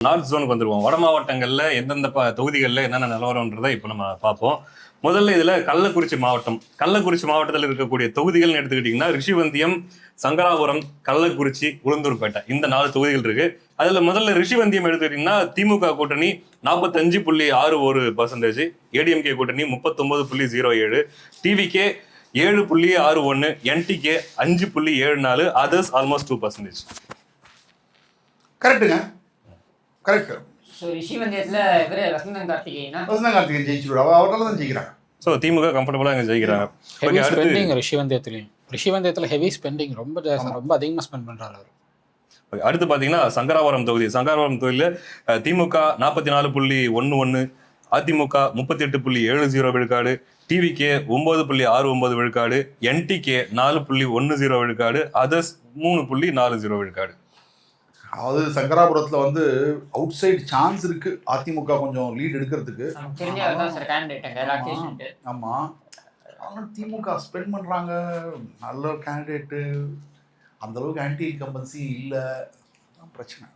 North ஜோனுக்கு வந்துருவோம். வட மாவட்டங்கள்ல எந்தெந்த தொகுதிகளில் என்னென்ன நிலவரம்ன்றதை இப்போ நம்ம பார்ப்போம். முதல்ல இதுல கள்ளக்குறிச்சி மாவட்டத்தில் இருக்கக்கூடிய தொகுதிகள்னு எடுத்துக்கிட்டீங்கன்னா ரிஷிவந்தியம், சங்கராபுரம், கள்ளக்குறிச்சி, உளுந்தூர்பேட்டை இந்த 4 தொகுதிகள் இருக்கு. அதுல முதல்ல ரிஷிவந்தியம் எடுத்துக்கிட்டீங்கன்னா திமுக கூட்டணி 45.61%, ஏடிஎம்கே கூட்டணி 39.07, டிவிகே 7.61, என்டிகே 5.74, அதர்ஸ் ஆல்மோஸ்ட் 2%. கரெக்டுங்க, கரெக்ட். ரிஷிவந்தியத்துல இவரு வசந்தன் கார்த்திகேயன் ஜெயிச்சிருவாரு, அவரால் தான் ஜெயிக்கிறாங்க. ஸோ திமுக கம்ஃபர்டபுளாக இங்கே ஜெயிக்கிறாங்க. ரிஷிவந்தியத்தில் ஹெவி ஸ்பெண்டிங் ரொம்ப அதிகமாக ஸ்பெண்ட் பண்ணுறாரு அவர். அடுத்து பார்த்தீங்கன்னா சங்கராபுரம் தொகுதியில் திமுக 44.11, அதிமுக 38.70 விழுக்காடு, டிவிகே 9.69 விழுக்காடு, என்டிகே 4.10 விழுக்காடு, அதர்ஸ் 3.40 விழுக்காடு. அதாவது சங்கராபுரத்தில் வந்து அவுட் சைடு சான்ஸ் இருக்கு அதிமுக கொஞ்சம் லீட் எடுக்கிறதுக்கு. ஆமாம், ஆனால் திமுக ஸ்பெண்ட் பண்ணுறாங்க. நல்ல கேண்டிடேட்டு, அந்தளவுக்கு ஆன்டி இன்கம்பன்சி இல்லை, பிரச்சனை.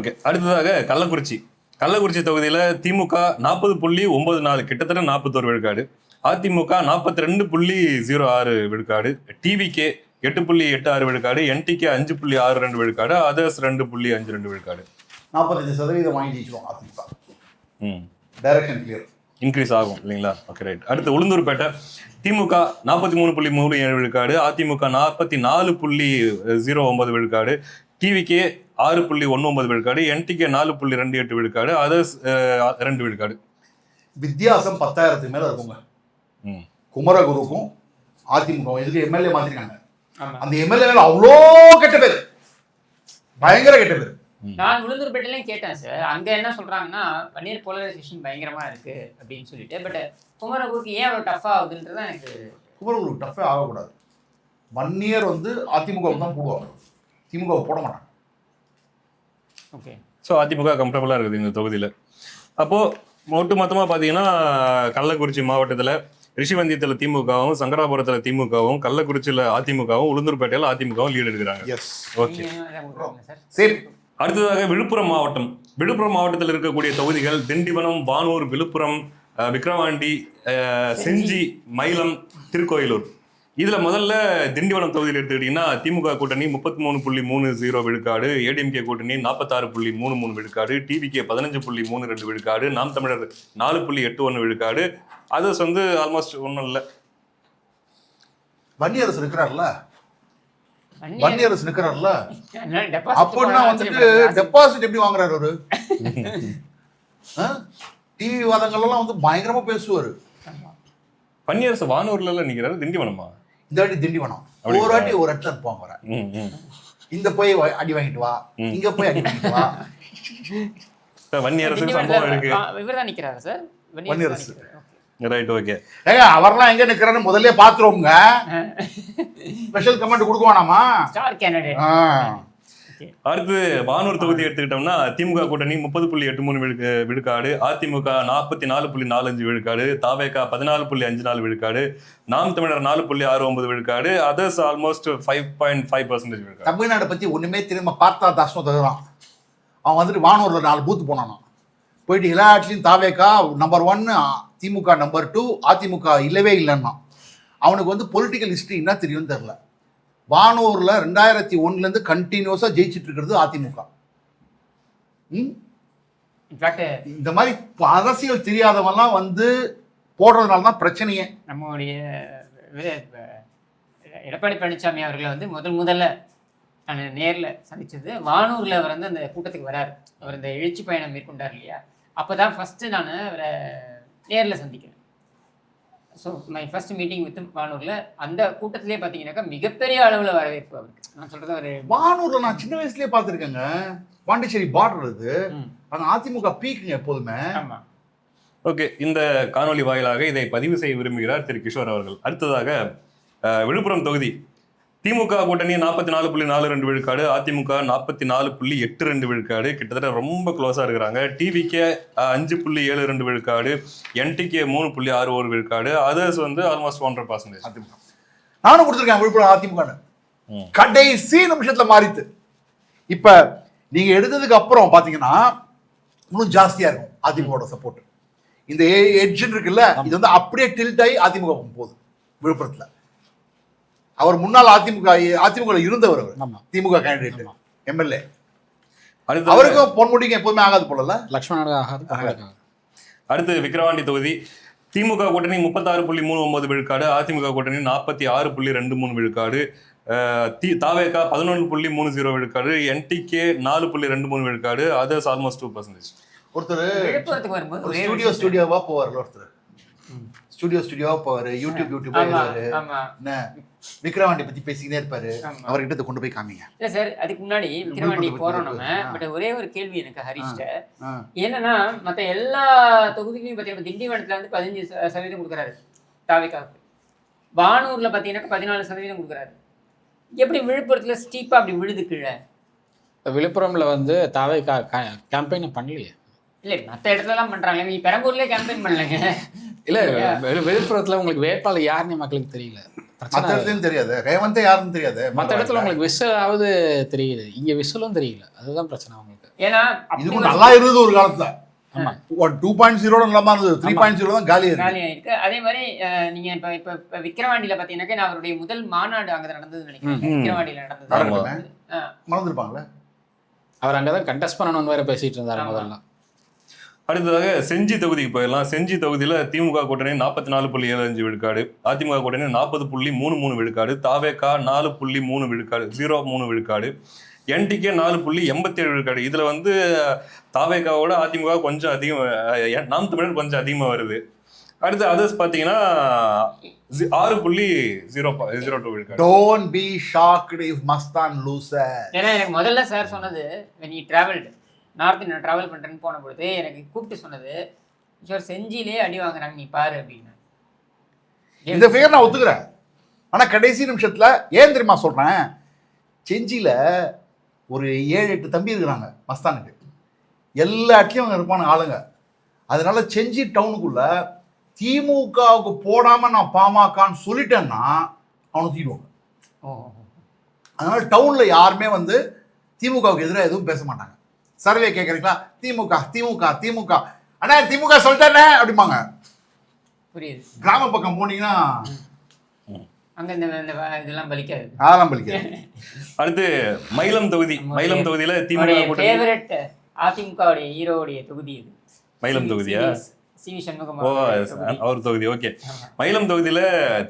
ஓகே, அடுத்ததாக கள்ளக்குறிச்சி தொகுதியில் திமுக 40.94, கிட்டத்தட்ட 41 விழுக்காடு, அதிமுக 42.06 விழுக்காடு, டிவிகே 8.86 விழுக்காடு, என்டிகே 5.62 விழுக்காடு, அதர்ஸ் 2.52 விழுக்காடு. 45% வாங்கி ஜெயிச்சிடும் அதிமுக. டைரக்ஷன் கிளியர், இன்க்ரீஸ் ஆகும் இல்லைங்களா? Okay, right. அடுத்து உளுந்தூர்பேட்டை திமுக 43.37 விழுக்காடு, அதிமுக 44.09 விழுக்காடு, டிவிகே 6.19 விழுக்காடு, என்டிகே 4.28 விழுக்காடு, அதர்ஸ் 2 விழுக்காடு. வித்தியாசம் 10,000 மேல இருக்குங்க குமரகுருக்கும் அதிமுக. இதுக்கு எம்எல்ஏ மாத்திருக்காங்க. அந்த எம்எல்ஏ அவ்வளோ கெட்ட பேர், பயங்கர கெட்ட பேர். நான் உளுந்தூர்பேட்டையிலையும் கேட்டேன் சார், அங்க என்ன சொல்றாங்கன்னா பன்னீர் போலரைசேஷன் பயங்கரமா இருக்கு அப்படின்னு சொல்லிட்டு. பட் குமரகுருக்கு ஏன் அவ்வளோ டஃப் ஆகுதுன்றது எனக்கு. குமரகுருக்கு டஃபே ஆகக்கூடாது. வன்னியர் வந்து அதிமுக தான் போடுவாங்க, திமுக போட மாட்டாங்க. ஓகே, ஸோ அதிமுக கம்ஃபர்டபுளாக இருக்குது இந்த தொகுதியில். அப்போது ஒட்டுமொத்தமாக பார்த்தீங்கன்னா கள்ளக்குறிச்சி மாவட்டத்தில் ரிஷிவந்தியத்தில் திமுகவும், சங்கராபுரத்தில் திமுகவும், கள்ளக்குறிச்சியில் அதிமுகவும், உளுந்தூர்பேட்டையில் அதிமுகவும் லீடு எடுக்கிறாங்க. ஓகே, சரி. அடுத்ததாக விழுப்புரம் மாவட்டத்தில் இருக்கக்கூடிய தொகுதிகள் திண்டிவனம், வானூர், விழுப்புரம், விக்கிரவாண்டி, செஞ்சி, மயிலம், திருக்கோயிலூர். இதுல முதல்ல திண்டிவனம் தொகுதியில் எடுத்துக்கிட்டீங்கன்னா திமுக கூட்டணி 33.30 விழுக்காடு, ஏடிஎம்கே கூட்டணி 46.33 விழுக்காடு, டிவிகே 15.32 விழுக்காடு, நாம் தமிழர் 4.81 விழுக்காடு, அதர்ஸ் வந்து ஆல்மோஸ்ட் ஒன்றும் இல்லை. வன்னியரசு இருக்கிறார்ல, அப்படின்னா வந்துட்டு டெபாசிட் எப்படி வாங்குறாரு அவரு? டிவி விவாதங்கள் எல்லாம் வந்து பயங்கரமா பேசுவாரு. வன்னியரசு வானூர்ல எல்லாம் நிக்கிறாரு. திண்டிவனமா? இந்த வாட்டி திண்டிவனம். ஒரு வாட்டி ஒரு இடத்துல இருப்பாங்க வர, இந்த போய் அடி வாங்கிட்டு வா, இங்க போய் அடி வாங்கிட்டு வா. வன்னியரசு சம்பவம் இருக்கு. இவர்தான் நிக்கிறாரா சார் வன்னியரசு? Right, okay. ஏங்க அவர்லாம் எங்க நிக்கிறான்னு முதல்ல பாத்துருவோங்க. ஸ்பெஷல் கமெண்ட் கொடுக்குவானாமா? Star candidate. அடுத்து வானூர் தொகுதி எடுத்துக்கிட்டோம்னா திமுக கூட்டணி 30.83 விழுக்காடு, அதிமுக 44.45 விழுக்காடு, தாவேகா 14.54 விழுக்காடு, நாம் தமிழர் 4.69 விழுக்காடு, அதர்ஸ் ஆல்மோஸ்ட் 5.5% விழுக்காடு. தமிழ்நாடு பத்தி ஒண்ணுமே திரும்ப பார்த்தா தாசம் தருவான். அவன் வந்துட்டு வானூர்ல 4 பூத்து போனானா, போயிட்டு எல்லா இடத்துலையும் தாவேகா நம்பர் 1, திமுக நம்பர் 2, அதிமுக இல்லவே இல்லைன்னா. அவனுக்கு வந்து பொலிட்டிக்கல் ஹிஸ்டரி என்ன தெரியும் தெரியல. வானூர்ல 2001 கண்டினியூஸா ஜெயிச்சுட்டு இருக்கிறது அதிமுக. இந்த மாதிரி அரசியல் தெரியாதவெல்லாம் வந்து போடுறதுனால தான் பிரச்சனையே. நம்மளுடைய எடப்பாடி பழனிசாமி அவர்களை வந்து முதல்ல நான் நேரில் சந்திச்சது வானூரில். அவர் வந்து அந்த கூட்டத்துக்கு வராரு, அவர் இந்த எழுச்சி பயணம் மேற்கொண்டார் இல்லையா, அப்போ தான் ஃபஸ்ட்டு நான் அவரை நேரில் சந்திக்கிறேன். So my first meeting with வானூரில். அந்த கூட்டத்திலே பார்த்தீங்கன்னாக்கா மிகப்பெரிய அளவில் வரவேற்பு அவருக்கு. நான் சொல்கிறது ஒரு வானூரில் நான் சின்ன வயசுலேயே பார்த்துருக்கேங்க. பாண்டிச்சேரி பார்டர் இது, அந்த அதிமுக பீக்குங்க எப்போதுமே. ஆமாம். ஓகே, இந்த காணொலி வாயிலாக இதை பதிவு செய்ய விரும்புகிறார் திரு கிஷோர் அவர்கள். அடுத்ததாக விழுப்புரம் தொகுதி திமுக கூட்டணி 44.42 விழுக்காடு, அதிமுக 44.82 விழுக்காடு, கிட்டத்தட்ட ரொம்ப க்ளோஸாக இருக்கிறாங்க. டிவிகே 5.72 விழுக்காடு, என்டிகே 3.61 விழுக்காடு, அதர்ஸ் வந்து ஆல்மோஸ்ட் 1.5%. அதிமுக நானும் கொடுத்துருக்கேன் விழுப்புரம் அதிமுக. கடைசி நிமிஷத்துல மாறித்து. இப்ப நீங்க எடுத்ததுக்கு அப்புறம் பாத்தீங்கன்னா இன்னும் ஜாஸ்தியா இருக்கும் அதிமுக சப்போர்ட். இந்த எட்ஜ் இருக்குல்ல, இது வந்து அப்படியே டில்ட் ஆகி அதிமுக போகுது. விழுப்புரத்துல அவர் முன்னாள் அதிமுக இருந்தவர், ஆமா. திமுக கேண்டிடேட் எம்எல்ஏ. அடுத்து அவருக்கும் பொன்முடிக்கு எப்போதுமே ஆகாது போலல. லக்ஷ்மணன் ஆகாது. அடுத்து விக்கிரவாண்டி தொகுதி திமுக கூட்டணி 36.39 விழுக்காடு, அதிமுக கூட்டணி 46.23 விழுக்காடு, தாவேகா 11.30 விழுக்காடு, என்டிகே 4.23 விழுக்காடு, அதர்ஸ் ஆல்மோஸ்ட் 2%. ஒருத்தர் விழுப்புரத்துக்கு வரும்போது ஒரே ஒரு ஸ்டுடியோவா போவார்ல, ஒருத்தர் ஸ்டுடியோவா போவாரு, யூடியூபா இருப்பாரு, ஆமா. என்ன விக்ரவாண்டி பத்தி பேசிக்கிட்டே இருப்பாரு. ஆமா. அவர்கிட்ட இதை கொண்டு போய் காமிங்க. இல்ல சார், அதுக்கு முன்னாடி விக்கிரவாண்டி போறோம் நம்ம. பட் ஒரே ஒரு கேள்வி எனக்கு ஹரிஷ்ட, என்னன்னா மத்த எல்லா தொகுதிகளையும் பாத்தீங்கன்னா திண்டிவனத்துல வந்து 15% கொடுக்குறாரு தாவேகாவுக்கு, வானூர்ல பாத்தீங்கன்னா 14% கொடுக்குறாரு. எப்படி விழுப்புரத்துல ஸ்டீப்பா அப்படி விழுது கீழே? விழுப்புரம்ல வந்து தாவே கேம்பெயின் பண்ணலையே. இல்ல மத்த இடத்துல எல்லாம் பண்றாங்க, நீ பெரம்பூர்லயே கேம்பெயின் பண்ணலங்க. இல்ல விழுப்புரத்துல உங்களுக்கு வேட்பாளர் யாருன்னு மக்களுக்கு தெரியல. மத்த இடத்துலயும் தெரியாது, ரேவந்தே யாருன்னு தெரியாது. மத்த இடத்துல உங்களுக்கு விசிலாவது தெரியுது, இங்க விசிலும் தெரியல. அதுதான் பிரச்சனை உங்களுக்கு. ஏன்னா இதுவும் நல்லா இருந்தது ஒரு காலத்துல. 2.0 நல்லாம இருந்தது, 3.0 தான் காலி ஆயிருக்கு. அதே மாதிரி நீங்க இப்ப விக்கிரவாண்டியில பாத்தீங்கன்னாக்க நான் அவருடைய முதல் மாநாடு அங்க நடந்ததுன்னு நினைக்கிறேன். விக்கிரவாண்டியில நடந்தது மறந்துருப்பாங்களே. அவர் அங்கதான் கண்டெஸ்ட் பண்ணணும்னு வேற பேசிட்டு இருந்தாரு முதல்ல. அடுத்ததாக செஞ்சி தொகுதிக்கு போயிடலாம். செஞ்சி தொகுதியில திமுக கூட்டணி 44.75 விழுக்காடு, அதிமுக கூட்டணி 40.33 விழுக்காடு, தாவேகா 4.3 விழுக்காடு 0.3 விழுக்காடு, என்டிகே 4.87 விழுக்காடு. இதுல வந்து தாவேகாவோட அதிமுக கொஞ்சம் அதிகம், நாம் தமிழர் கொஞ்சம் அதிகமா வருது. அடுத்து அதர்ஸ் பாத்தீங்கன்னா 6.02 விழுக்காடு. Don't be shocked if Mastan loser. ஏன்னா எனக்கு முதல்ல சார் சொன்னது, when he traveled நார்த் நான் ட்ராவல் பண்ணுறேன்னு போன பொழுது எனக்கு கூப்பிட்டு சொன்னது, சார் செஞ்சிலே அடி வாங்குறாங்க நீ பாரு அப்படின்னு. இந்த ஃபிகர் நான் ஒத்துக்கிறேன். ஆனா கடைசி நிமிஷத்துல ஏன் தெரியுமா சொல்றேன், செஞ்சியில ஒரு 7-8 தம்பி இருக்கிறாங்க மஸ்தானுக்கு, எல்லா இடத்துலையும் அவங்க இருப்பான ஆளுங்க. அதனால செஞ்சி டவுனுக்குள்ள திமுகவுக்கு போடாம நான் பாமகன்னு சொல்லிட்டேன்னா அவனை தூக்கிடுவாங்க. அதனால டவுன்ல யாருமே வந்து திமுகவுக்கு எதிராக எதுவும் பேச மாட்டாங்க. சர்வே கேட்குறீங்களா, திமுக திமுக திமுக அண்ணா திமுக சொல்லிட்டேனே அப்படிம்பாங்க. புரியுது. கிராம பக்கம் போனீங்கன்னா அங்க இந்த இதெல்லாம் பலிக்காது, அதெல்லாம் பலிக்காது. அடுத்து மயிலம் தொகுதி. மயிலம் தொகுதியில திமுக ஃபேவரட் அதிமுகவுடைய ஹீரோவுடைய தொகுதி இது. மயிலம் தொகுதியா? சிவி சண்முகம் அவர் தொகுதி. ஓகே. மயிலம் தொகுதியில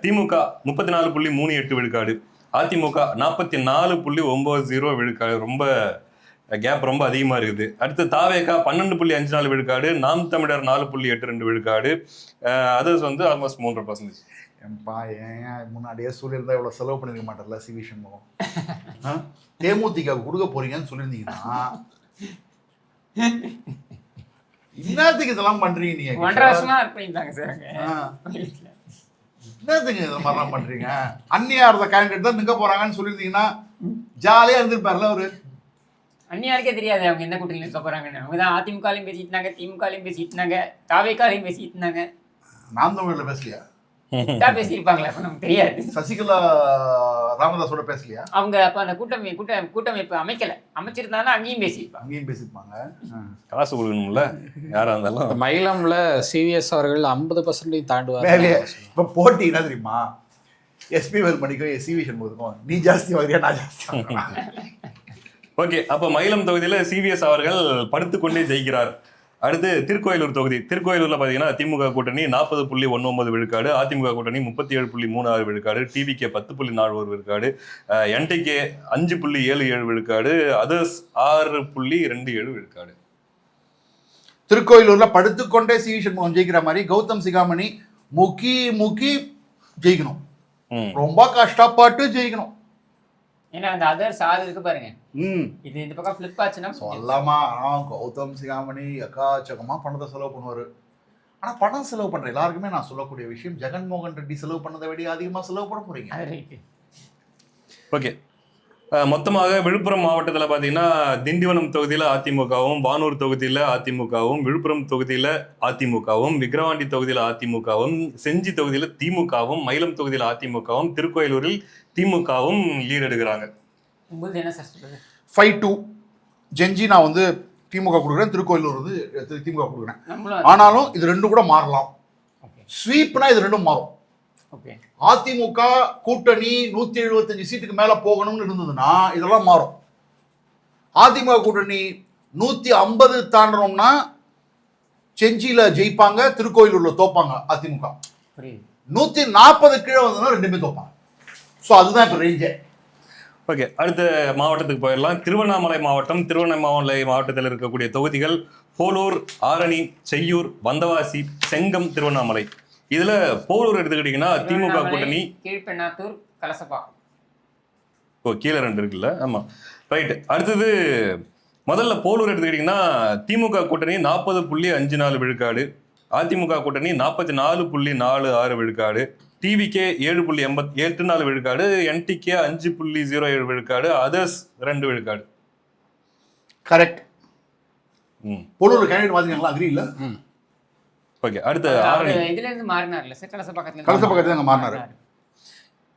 திமுக 34.38 விழுக்காடு, அதிமுக 44.90 விழுக்காடு. ரொம்ப கேப் ரொம்ப அதிகமா இருக்குது. அடுத்து தாவேகா 12.54 விழுக்காடு, நாம் தமிழர் 4.82 விழுக்காடு, அதர்ஸ் வந்து ஆல்மோஸ்ட் 3%. ஏன்பா ஏன் முன்னாடியே சொல்லியிருந்தா இவ்வளோ செலவு பண்ணிருக்க மாட்டேர்ல சிவி சண்முகம். தேமுதிக கொடுக்க போறீங்கன்னு சொல்லியிருந்தீங்கன்னா என்னத்துக்கு இதெல்லாம் பண்றீங்க நீங்க? 1.5 வருஷமா பண்ணிட்டாங்க சார். என்னத்துக்கு இதை மாதிரிலாம் பண்றீங்க? அந்நியா இருந்த கேண்டிடேட் தான் நிற்க போறாங்கன்னு சொல்லியிருந்தீங்கன்னா ஜாலியா இருந்திருப்பார்ல அவரு. அந்நியாருக்கே தெரியாது அவங்க என்ன கூட்டணியில் இருக்க போறாங்கன்னு. அவங்க தான் அதிமுகலையும் பேசிட்டு இருந்தாங்க, திமுகலையும் பேசிட்டு இருந்தாங்க, தாவேகாலையும் பேசிட்டு இருந்தாங்க. நாம் தமிழ்ல பேசலையா? பேசியிருப்பாங்களா அப்ப நமக்கு தெரியாது. சசிகலா ராமதாஸோட பேசலையா? அவங்க அப்ப அந்த கூட்டமைப்பு அமைக்கல, அமைச்சிருந்தாலும் அங்கேயும் பேசியிருப்பாங்க. அங்கேயும் பேசியிருப்பாங்க. காசு கொடுக்கணும்ல யாரா இருந்தாலும். மயிலம்ல சிவிஎஸ் அவர்கள் 50% தாண்டுவாங்க. இப்ப போட்டி என்ன தெரியுமா, எஸ்பி வேல்மணிக்கும் சிவி சண்முகத்துக்கும் நீ ஜாஸ்தி வாங்குறியா நான் ஜாஸ்தி. ஓகே, அப்ப மயிலம் தொகுதியில சிவிஎஸ் அவர்கள் படுத்துக்கொண்டே ஜெயிக்கிறார். அடுத்து திருக்கோயிலூர் தொகுதி. திருக்கோயிலூர்ல பாத்தீங்கன்னா திமுக கூட்டணி 40.19 விழுக்காடு, அதிமுக கூட்டணி 37.36 விழுக்காடு, டிவிகே 10.41 விழுக்காடு, என்டிகே 5.77 விழுக்காடு, அதர்ஸ் 6.27 விழுக்காடு. திருக்கோயிலூர்ல படுத்துக்கொண்டே சிவி சண்முகம் ஜெயிக்கிற மாதிரி கௌதம் சிகாமணி முக்கி ஜெயிக்கணும், ரொம்ப கஷ்டப்பட்டு ஜெயிக்கணும். ஏன்னா அந்த அதர்ஸ் 6 இருக்கு பாருங்க, இது இந்த பக்கம் ஃபிளிப் ஆச்சுன்னா சொல்லாமா. கௌதம் சிகாமணி எக்காச்சக்கமா பணத்தை செலவு பண்ணுவாரு. ஆனா பணம் செலவு பண்ற எல்லாருக்குமே நான் சொல்லக்கூடிய விஷயம், ஜெகன்மோகன் ரெட்டி செலவு பண்ணதை விட அதிகமா செலவு பண்ண போறீங்க. ஓகே, மொத்தமாக விழுப்புரம் மாவட்டத்தில் பார்த்தீங்கன்னா திண்டிவனம் தொகுதியில் அதிமுகவும், வானூர் தொகுதியில் அதிமுகவும், விழுப்புரம் தொகுதியில் அதிமுகவும், விக்கிரவாண்டி தொகுதியில் அதிமுகவும், செஞ்சி தொகுதியில் திமுகவும், மயிலம் தொகுதியில் அதிமுகவும், திருக்கோயிலூரில் திமுகவும் லீட் எடுக்கிறாங்க. 5-2 ஜென்ஜி நான் வந்து திமுக கொடுக்குறேன், திருக்கோயிலூர் வந்து திமுக கொடுக்குறேன். நம்மளும் ஆனாலும் இது ரெண்டும் கூட மாறலாம். ஓகே ஸ்வீப்னா இது ரெண்டும் மாறும். ஓகே அதிமுக கூட்டணி 175 சீட்டுக்கு மேல போகணும்னு இருந்ததுன்னா இதெல்லாம் மாறும். அதிமுக கூட்டணி 150 தாண்டணும்னா செஞ்சியில ஜெயிப்பாங்க, திருக்கோயிலூர்ல தோப்பாங்க அதிமுக. புரியுது. 140 கீழே வந்ததுன்னா ரெண்டுமே தோப்பாங்க. ஸோ அதுதான் இப்போ ரேஞ்சே. ஓகே, அடுத்த மாவட்டத்துக்கு போயிடலாம். திருவண்ணாமலை மாவட்டம். திருவண்ணாமலை மாவட்டத்தில் இருக்கக்கூடிய தொகுதிகள் போலூர், ஆரணி, செய்யூர், வந்தவாசி, செங்கம், திருவண்ணாமலை. இதுல போலூர் எடுத்துக்கிட்டீங்கன்னா திமுக கூட்டணி, கீழ்பெண்ணாத்தூர், கலசப்பாக்கம். ஓ கீழே 2 இருக்குல்ல, ஆமா ரைட். அடுத்தது முதல்ல போலூர் எடுத்துக்கிட்டீங்கன்னா திமுக கூட்டணி 40.54 விழுக்காடு, அதிமுக கூட்டணி 44.46 விழுக்காடு, டிவிகே 7.84 விழுக்காடு, என்டிகே 5.07 விழுக்காடு, அதர்ஸ் 2 விழுக்காடு. கரெக்ட். ம் பொருள் கேண்டிடேட் பார்த்தீங்களா? அக்ரி இல்லை. ஓகே, அடுத்து அவரு ஆரணி. இதுல இருந்து மாறினார்ல சார், கலசப்பாக்கத்துல கலசப்பாக்கத்துல இருந்து மாறினாரு.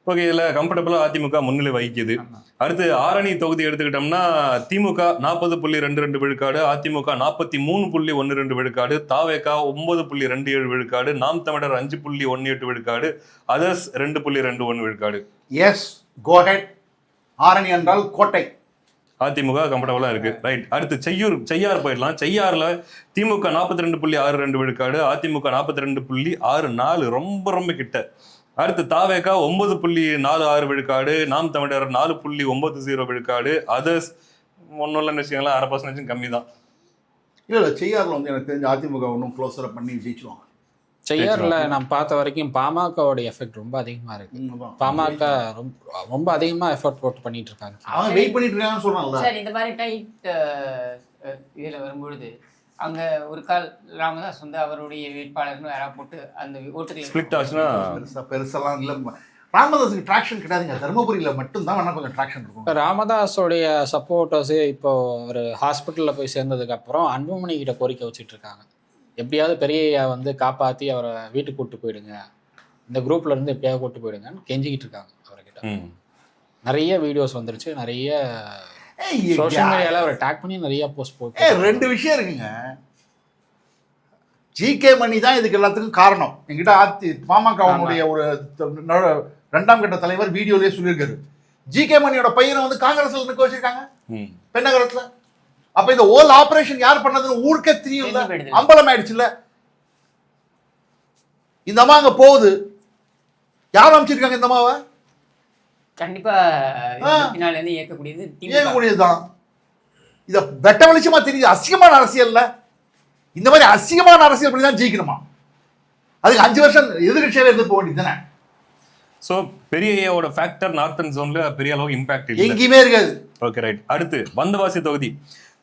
ஓகே, இதுல கம்ஃபர்டபுளா அதிமுக முன்னிலை வகிக்குது. ஆமா. அடுத்து ஆரணி தொகுதி எடுத்துக்கிட்டோம்னா திமுக 40.22 விழுக்காடு, அதிமுக 43.12 விழுக்காடு, தாவேகா 9.27 விழுக்காடு, நாம் தமிழர் 5.18 விழுக்காடு, அதர்ஸ் 2.21 விழுக்காடு. எஸ், கோ ஹெட். ஆரணி என்றால் கோட்டை. அதிமுக கம்ஃபர்டபுளா இருக்கு. ரைட். அடுத்து செய்யார் போயிடலாம். செய்யாறுல திமுக 42.62 விழுக்காடு, அதிமுக 42.64, ரொம்ப ரொம்ப கிட்ட. அடுத்து தாவேகா 9.46 விழுக்காடு, நாம் தமிழர் 4.90 விழுக்காடு, அதர்ஸ் ஒன்றும் இல்லைன்னு வச்சுக்கோங்களேன், 1% கம்மி தான். இல்லை செய்யாரில் வந்து எனக்கு தெரிஞ்ச அதிமுக ஒன்றும் க்ளோஸராக பண்ணி ஜெயிச்சுவாங்க. செய்யார்ல நான் பார்த்த வரைக்கும் பாமகவோட எஃபெக்ட் ரொம்ப அதிகமா இருக்கு. பாமக ரொம்ப அதிகமா எஃபர்ட் போட்டு பண்ணிட்டு இருக்காங்க. அவன் வெயிட் பண்ணிட்டு இருக்காங்கன்னு சொல்றாங்கல்ல. சார், இந்த மாதிரி டைட் இதுல வரும்பொழுது அங்க ஒரு கால் ராமதாஸ் வந்து அவருடைய வேட்பாளர்னு யாராவது போட்டு அந்த ஓட்டுகளை ஸ்பிளிட் ஆச்சுன்னா பெருசெல்லாம் இல்லை. ராமதாஸுக்கு ட்ராக்ஷன் கிடையாதுங்க. தருமபுரியில மட்டும்தான் வேணா கொஞ்சம் ட்ராக்ஷன் இருக்கும். ராமதாஸோடைய சப்போர்ட்டர்ஸே இப்போ ஒரு ஹாஸ்பிட்டலில் போய் சேர்ந்ததுக்கு அப்புறம் அன்புமணி கிட்ட கோரிக்கை வச்சுட்டு இருக்காங்க. எப்படியாவது பெரியய்யா வந்து காப்பாற்றி அவரை வீட்டுக்கு கூப்பிட்டு போயிடுங்க, இந்த குரூப்ல இருந்து எப்படியாவது கூப்பிட்டு போயிடுங்கன்னு கெஞ்சிக்கிட்டு இருக்காங்க அவர்கிட்ட. நிறைய வீடியோஸ் வந்துருச்சு, நிறைய சோஷியல் மீடியால அவரை டேக் பண்ணி நிறைய போஸ்ட் போட்டு. 2 விஷயம் இருக்குங்க. ஜிகே மணி தான் இதுக்கு எல்லாத்துக்கும் காரணம். என்கிட்ட பாமகவுடைய ஒரு 2ஆம் கட்ட தலைவர் வீடியோலயே சொல்லியிருக்காரு. ஜிகே மணியோட பையனை வந்து காங்கிரஸ்ல நிற்க வச்சிருக்காங்க பெண்ணகரத்துல. அப்ப இந்த ஓல் ஆபரேஷன் யார் பண்ணதுன்னு ஊருக்கே தெரியும், அம்பலம் ஆயிடுச்சுல்ல. இந்த அம்மா அங்க போகுது, யார் அமைச்சிருக்காங்க இந்த அம்மாவை? கண்டிப்பா பின்னால இருந்து இயக்கக்கூடியதுதான். இத வெட்ட வெளிச்சமா தெரியுது. அசிங்கமான அரசியல்ல இந்த மாதிரி அசிங்கமான அரசியல் பண்ணி தான் ஜெயிக்கணுமா? அதுக்கு 5 வருஷம் எதிர்கட்சியாவே இருந்து போக வேண்டியதுதானே. சோ பெரியய்யாவோட ஃபேக்டர் நார்த்தன் ஜோன்ல பெரிய அளவுக்கு இம்பாக்ட் இல்லை, எங்கேயுமே இருக்காது. Okay right. அடுத்து வந்தவாசி தொகுதி.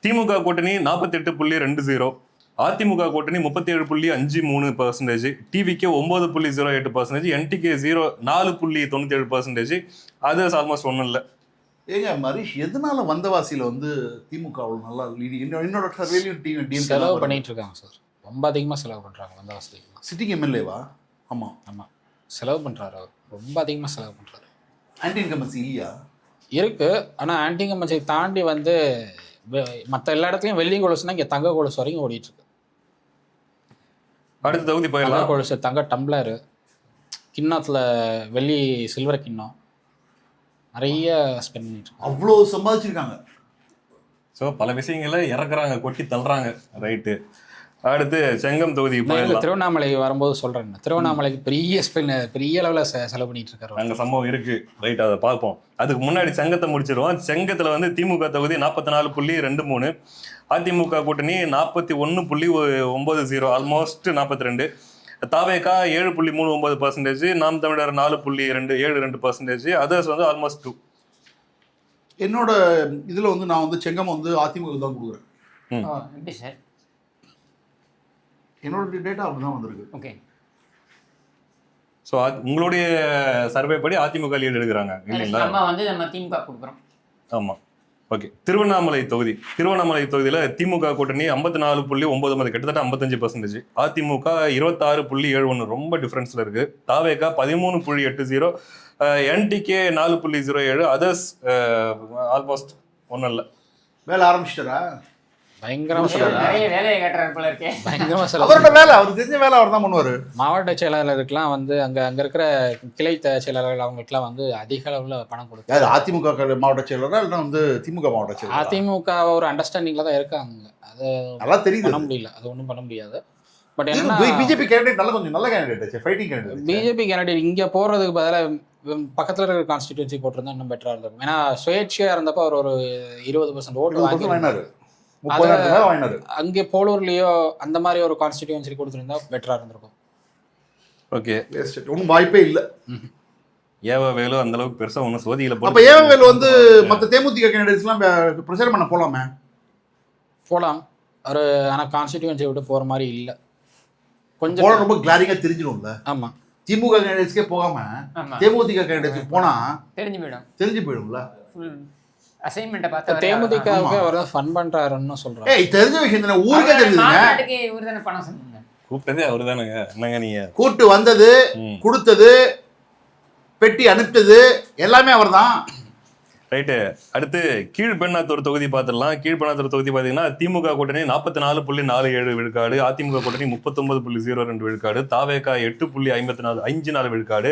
திமுக கூட்டணி 48.20, அதிமுக கூட்டணி 37.53%, டிவிக்கு 9.08%, என்டிகே 4.97%, அதர்ஸ் ஆல்மோஸ்ட் ஒன்றும் இல்லை. ஏங்க மரிஷ், எதனால வந்தவாசியில வந்து திமுக நல்லா என்னோட சர்வேலையும் செலவு பண்ணிட்டு இருக்காங்க சார். ரொம்ப அதிகமா செலவு பண்றாங்க வந்தவாசி. சிட்டிங் எம்எல்ஏவா? ஆமா ஆமா, செலவு பண்றாரு அவர், ரொம்ப அதிகமா செலவு பண்றாரு. ஆன்டி இன்கம்பன்சி இல்லையா? இருக்கு, ஆனா ஆன்டி இன்கம்பன்சியை தாண்டி வந்து மற்ற எல்லா இடத்துலையும் வெள்ளி கொலுசுனா இங்கே தங்க கொலுசு வரைக்கும் ஓடிட்டு இருக்கு. அடுத்த தொகுதி தங்க போயிடலாம். கொலுசு, தங்க டம்ளரு, கிண்ணத்துல வெள்ளி சில்வர் கிண்ணம், நிறைய ஸ்பெண்ட் பண்ணிட்டு இருக்காங்க. அவ்வளோ சம்பாதிச்சிருக்காங்க. ஸோ பல விஷயங்களை இறக்குறாங்க, கொட்டி தள்ளுறாங்க. ரைட்டு. அடுத்து செங்கம் தொகுதி போயிடலாம். திருவண்ணாமலை வரும்போது சொல்றேன், திருவண்ணாமலைக்கு பெரிய அளவில் செலவு பண்ணிட்டு இருக்காரு. அங்கே சம்பவம் இருக்கு. ரைட், அதை பார்ப்போம். அதுக்கு முன்னாடி செங்கத்தை முடிச்சிருவோம். செங்கத்தில் வந்து திமுக தொகுதி 44.23, அதிமுக கூட்டணி 41.90, ஆல்மோஸ்ட் 42, தாவேகா 7.39%, நாம் தமிழர் 4.72%, அதர்ஸ் வந்து ஆல்மோஸ்ட் 2. என்னோட இதுல வந்து நான் வந்து செங்கம் வந்து அதிமுக தான் கொடுக்குறேன். எப்படி சார்? என்னோட டேட்டா அப்படிதான் வந்திருக்கு. ஓகே. ஸோ உங்களுடைய சர்வே படி அதிமுக லீடு எடுக்கிறாங்க இல்லைங்களா? நம்ம திமுக கொடுக்குறோம். ஆமாம். ஓகே. திருவண்ணாமலை தொகுதியில் திமுக கூட்டணி 54.99, கிட்டத்தட்ட 55%, அதிமுக 26.71, ரொம்ப டிஃப்ரென்ஸில் இருக்குது. தாவேகா 13.80, என்டிகே 4.07, அதர்ஸ் ஆல்மோஸ்ட் ஒன்றும் இல்லை. வேலை ஆரம்பிச்சிட்டாரா? பயங்கரமா செலவு, நிறைய வேலையை காட்டுறாரு போல இருக்கே. பயங்கரமா செலவு. அவரோட வேலை, அவர் தெரிஞ்ச வேலை அவர் தான் பண்ணுவாரு. மாவட்ட செயலாளருக்குலாம் வந்து அங்க இருக்கிற கிளை செயலாளர்கள் அவங்களுக்குலாம் வந்து அதிக அளவுல பணம் கொடுத்து யாரு, அதிமுக மாவட்ட செயலரா இல்லைன்னா வந்து திமுக மாவட்ட செயலரா? அதிமுக ஒரு அண்டர்ஸ்டாண்டிங்ல தான் இருக்காங்க. அது நல்லா தெரியுது. பண்ண முடியல, அது ஒன்றும் பண்ண முடியாது. பட் என்னன்னா பிஜேபி கேண்டிடேட் கொஞ்சம் நல்ல candidate, fighting candidate. BJP candidate இங்க போறதுக்கு பதிலாக பக்கத்துல இருக்கிற கான்ஸ்டிடியூன்சி போட்டிருந்தா இன்னும் பெட்டரா இருக்கும். ஏன்னா சுயேட்சையா இருந்தப்ப அவர் ஒரு 20% ஓட்டு வாங்கினாரு. அங்கே போலூர்லயோ அந்த மாதிரி ஒரு கான்ஸ்டிடியூன்சி கொடுத்துருந்தா பெட்டரா இருந்திருக்கும். ஓகே, ஒன்றும் வாய்ப்பே இல்லை. ஏவவேலு அந்த அளவுக்கு பெருசா ஒன்றும் சோதிகளை அப்ப ஏவவேலு வந்து மற்ற தேமுதிக கேண்டிடேட்ஸ்லாம் பிரச்சாரம் பண்ண போலாமே? போலாம், ஒரு ஆனா கான்ஸ்டிடியூன்சி விட்டு போற மாதிரி இல்லை. கொஞ்சம் போல ரொம்ப கிளாரிங்கா தெரிஞ்சிடும்ல. ஆமா, திமுக கேண்டிடேட்ஸ்க்கே போகாம தேமுதிக கேண்டிடேட்ஸ்க்கு போனா தெரிஞ்சு போயிடும்ல. அசைன்மென்ட்டை பார்த்தா தேமுதிகவுக்கு அவர் தான் ஃபன் பண்றாருன்னு சொல்றாரு. ஏய், தெரிஞ்ச விஷயம் தானே, ஊருக்கே தெரியுதுங்க. மாநாட்டுக்கு இவரு தானே பணம் சொன்னீங்க. கூப்பிட்டதே அவரு தானுங்க. என்னங்க நீங்க கூட்டு வந்தது, கொடுத்தது, பெட்டி அனுப்பிச்சது எல்லாமே அவர் தான். ரைட்டு. அடுத்து கீழ்பெண்ணாத்தூர் தொகுதி பார்த்துடலாம். கீழ்பெண்ணாத்தூர் தொகுதி பார்த்தீங்கன்னா திமுக கூட்டணி 44.47 விழுக்காடு, அதிமுக கூட்டணி 39.02 விழுக்காடு, தாவேகா 8.54 விழுக்காடு,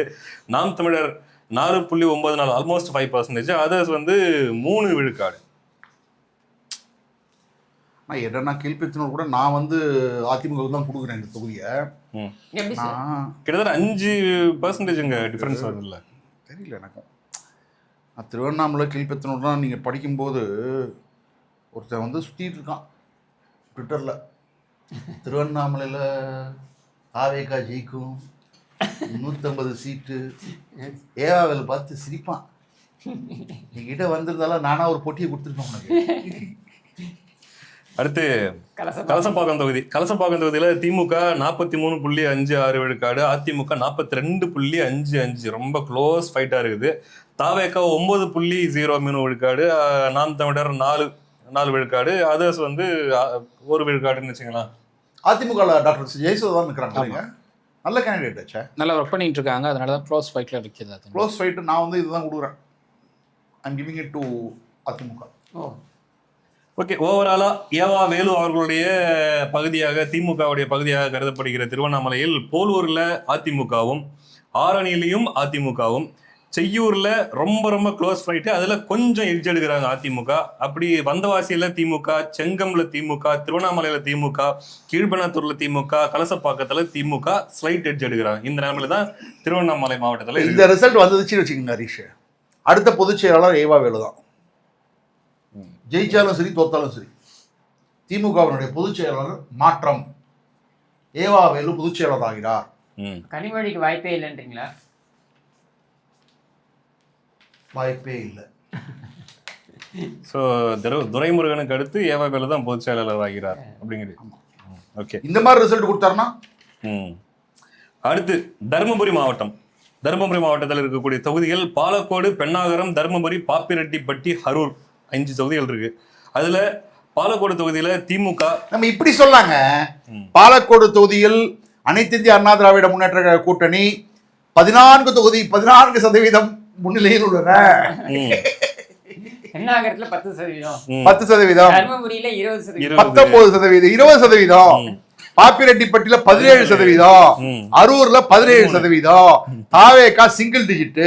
நாம் தமிழர் 4.94, ஆல்மோஸ்ட் 5%, அதர்ஸ் வந்து 3 விழுக்காடு. நான் என்னன்னா கீழ்பெத்தனூர் கூட நான் வந்து அதிமுக தான் கொடுக்குறேன் இந்த தொகுதியை. கிட்டத்தட்ட 5% டிஃபரன்ஸ் வருது இல்லை? தெரியல எனக்கும். நான் திருவண்ணாமலை கீழ்பெத்தனூர்லாம் நீங்கள் படிக்கும்போது ஒருத்தன் வந்து சுற்றிட்டு இருக்கான் ட்விட்டரில், திருவண்ணாமலையில் தாவேகா ஜெயிக்கும், 150 சீட்டு, ஏவாவேலு பார்த்து சிரிப்பான். என்கிட்ட வந்திருந்தாலும் நானா ஒரு பொட்டியை கொடுத்துருப்பேன் உனக்கு. அடுத்து கலசப்பாக்கம் தொகுதி. கலசப்பாக்கம் தொகுதியில் திமுக 43.56 விழுக்காடு, அதிமுக 42.55, ரொம்ப க்ளோஸ் ஃபைட்டாக இருக்குது. தாவேகா 9.03 விழுக்காடு, நாம் தமிழர் 4 விழுக்காடு, அதர்ஸ் வந்து 1 விழுக்காடுன்னு வச்சுக்கலாம். அதிமுக டாக்டர் ஜெயசுதா இருக்கிறாங்க, நல்ல கேண்டிடேட் ஆச்சா, நல்லா ஒர்க் பண்ணிட்டு இருக்காங்க. அதனால தான் க்ளோஸ் ஃபைட்ல இருக்குது. க்ளோஸ் ஃபைட் நான் வந்து இதுதான் கொடுக்குறேன். I'm giving it to AIADMK. Okay, ஓவராலா ஏவாவேலு அவர்களுடைய பகுதியாக, திமுகவுடைய பகுதியாக கருதப்படுகிற திருவண்ணாமலையில் போலூர்ல அதிமுகவும், ஆரணியிலையும் அதிமுகவும், செய்யூர்ல ரொம்ப ரொம்ப க்ளோஸ் ஃபைட்டு, அதுல கொஞ்சம் எட்ஜ் எடுக்கிறாங்க அதிமுக. அப்படி வந்தவாசியில திமுக, செங்கம்ல திமுக, திருவண்ணாமலையில திமுக, கீழ்பெண்ணாத்தூர்ல திமுக, கலசப்பாக்கத்துல திமுக ஸ்லைட் எட்ஜ் எடுக்கிறாங்க. இந்த நிலைமையில தான் திருவண்ணாமலை மாவட்டத்துல இந்த ரிசல்ட் வந்துச்சுன்னு வச்சுக்கோங்க ஹரிஷ், அடுத்த பொதுச் செயலாளர் ஏவாவேலு தான். ஜெயிச்சாலும் சரி தோத்தாலும் சரி திமுகவினுடைய பொதுச் செயலாளர் மாற்றம், ஏவாவேலு பொதுச் செயலாளர் ஆகிறார். கனிமொழிக்கு வாய்ப்பே இல்லைன்றீங்களா? வாய்ப்பே இல்லை. ஸோ துரைமுருகனுக்கு அடுத்து ஏவாவேலு தான் பொதுச் செயலாளர் ஆகிறார் அப்படிங்கிறது. ஓகே, இந்த மாதிரி ரிசல்ட் கொடுத்தாருன்னா. அடுத்து தருமபுரி மாவட்டம். தருமபுரி மாவட்டத்தில் இருக்கக்கூடிய தொகுதிகள் பாலக்கோடு, பெண்ணாகரம், தருமபுரி, பாப்பிரெட்டிப்பட்டி, அரூர், 5 தொகுதிகள் இருக்கு. அதுல பாலக்கோடு தொகுதியில திமுக, நம்ம இப்படி சொல்லாங்க, பாலக்கோடு தொகுதியில் அனைத்து இந்திய அண்ணா திராவிட முன்னேற்ற கூட்டணி 14 தொகுதி 14% முன்னிலையில் உள்ளன. பெண்ணாகரத்துல 10%, 10%, தர்மபுரியில 20%, 19%, 20%, பாப்பிரெட்டிப்பட்டியில 17%, அரூர்ல 17%, தாவேகா சிங்கிள் டிஜிட்.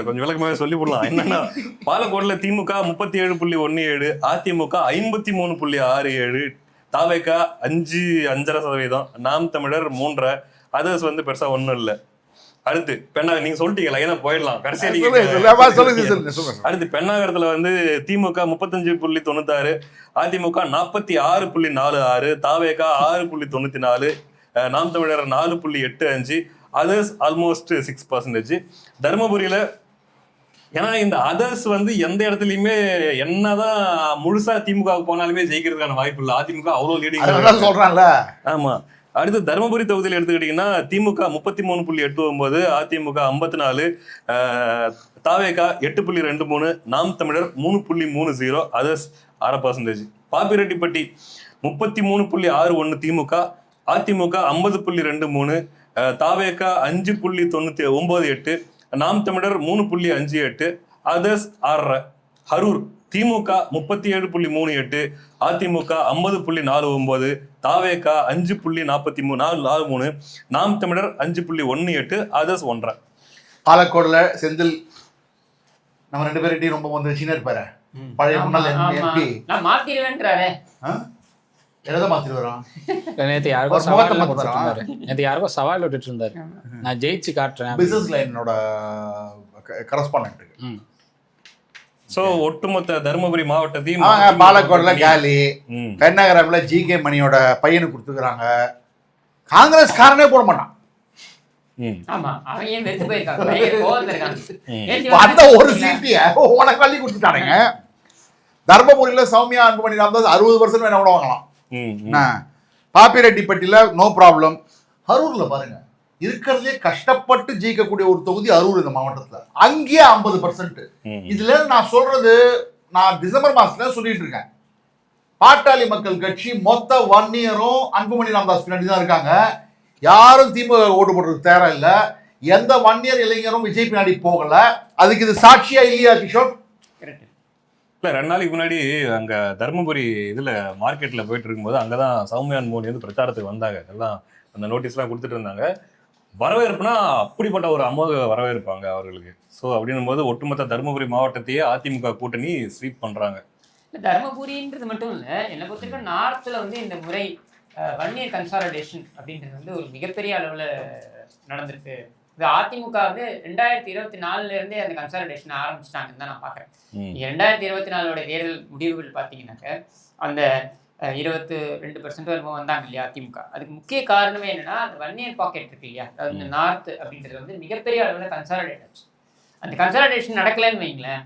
கொஞ்சம் விளக்கமாக சொல்லி போடலாம். என்னன்னா பாலக்கோடுல திமுக 37.17, அதிமுக 53.67, தாவேகா 5.5%, நாம் தமிழர் 3, அதர்ஸ் வந்து பெருசா ஒண்ணும் இல்லை. அடுத்து நீங்க சொல்லிட்டீங்க லைனா போயிடலாம் கடைசியா. அடுத்து பெண்ணாகரத்துல வந்து திமுக 35.96, அதிமுக 46.46, தாவேகா 6.94, நாம் தமிழர் 4.85, அதர்ஸ் ஆல்மோஸ்ட் 6%. தர்மபுரியில ஏன்னா இந்த அதர்ஸ் வந்து எந்த இடத்துலயுமே என்னதான் முழுசா திமுக போனாலுமே ஜெயிக்கிறதுக்கான வாய்ப்பு இல்லை. அதிமுக அவ்வளவு லீடிங் சொல்றான்ல. ஆமா. அடுத்து தருமபுரி தொகுதியில் எடுத்துக்கிட்டீங்கன்னா திமுக 33.89, அதிமுக 54, தாவேகா 8.23, நாம் தமிழர் 3.30, அதர்ஸ் 1/2%. பாப்பிரெட்டிப்பட்டி 33.61 திமுக, அதிமுக 50.23, தாவேகா 5.98, நாம் தமிழர் 3.58, அதர்ஸ் 6. கரூர் திமுக 37.38, அதிமுக 50.49, தாவேகா 5.43, நாம் தமிழர் 5.18, அதர்ஸ் 1.5. பாலக்கோடுல செந்தில் நம்ம 2 பேர்கிட்டயும் ரொம்ப வந்து சீனியர் இருப்பாரு, பழைய முன்னாள் எம்பி. நான் மாத்திடுவேன்றாரே. எதை மாத்திட்டு வரான்? நேற்று யாருக்கும் சவால் போட்டுட்டு இருந்தாரு. நேற்று யாருக்கும் சவால் விட்டுட்டு இருந்தாரு, நான் ஜெயிச்சு காட்டுறேன். Business லைனோட correspondent. சோ ஒட்டுமொத்த தருமபுரி மாவட்டத்தையும் பாலக்கோடுல காலி, பெண்ணகரம்ல ஜிகே மணியோட பையனுக்கு கொடுத்துக்கிறாங்க. காங்கிரஸ் காரனே போட மாட்டான். ஆமா, அவன் ஏன் வெறுத்து போயிருக்காங்க, பயங்கர கோவத்துல இருக்காங்க. அந்த ஒரு சீட்டிய உனக்கு அள்ளி கொடுத்துட்டானுங்க. தர்மபுரியில சௌமியா அன்புமணி ராமதாஸ் 60% வேணா கூட வாங்கலாம். பாப்பிரெட்டிப்பட்டியில நோ ப்ராப்ளம். அரூர்ல பாருங்க, இருக்கிறதுலே கஷ்டப்பட்டு ஜெயிக்கக்கூடிய ஒரு தொகுதி அரூர் இந்த மாவட்டத்துல, அங்கேயே 50%. இதுல நான் சொல்றது, நான் டிசம்பர் மாசத்துல சொல்லிட்டு இருக்கேன், பாட்டாளி மக்கள் கட்சி மொத்த 1 இயரும் அன்புமணி ராமதாஸ் பின்னாடி தான் இருக்காங்க. யாரும் திமுக ஓட்டு போடுறதுக்கு தயாரா இல்ல. எந்த 1 இயர் இளைஞரும் விஜய் பின்னாடி போகல. அதுக்கு இது சாட்சியா இல்லையா கிஷோர்? இல்ல 2 நாளைக்கு முன்னாடி அங்க தருமபுரி இதுல மார்க்கெட்ல போயிட்டு இருக்கும்போது அங்கதான் சௌமியா அன்புமணி வந்து பிரச்சாரத்துக்கு வந்தாங்க. எல்லாம் அந்த நோட்டீஸ் எல்லாம் கொடுத்துட்டு இருந்தாங்க. வரவேற்புனா அப்படிப்பட்ட ஒரு அமோக வரவேற்பாங்க அவர்களுக்கு. ஸோ அப்படின்னும் போது ஒட்டுமொத்த தருமபுரி மாவட்டத்தையே அதிமுக கூட்டணி ஸ்வீப் பண்றாங்க. தருமபுரின்றது மட்டும் இல்ல, என்னை பொறுத்த வரைக்கும் நார்த்ல வந்து இந்த முறை 1 இயர் கன்சாலிடேஷன் அப்படின்றது வந்து ஒரு மிகப்பெரிய அளவுல நடந்திருக்கு. இது அதிமுக வந்து 2024 இருந்தே அந்த கன்சாலிடேஷன் ஆரம்பிச்சிட்டாங்கன்னு தான் நான் பாக்குறேன். 2024 தேர்தல் முடிவுகள் பாத்தீங்கன்னாக்க அந்த 22% வரும்போது வந்தாங்க இல்லையா அதிமுக. அதுக்கு முக்கிய காரணமே என்னன்னா, அந்த 1 இயர் பாக்கெட் இருக்கு இல்லையா, அதாவது இந்த நார்த் அப்படின்றது வந்து மிகப்பெரிய அளவுல கன்சாலிடேட் ஆச்சு. அந்த கன்சாலிடேஷன் நடக்கலன்னு வைங்களேன்,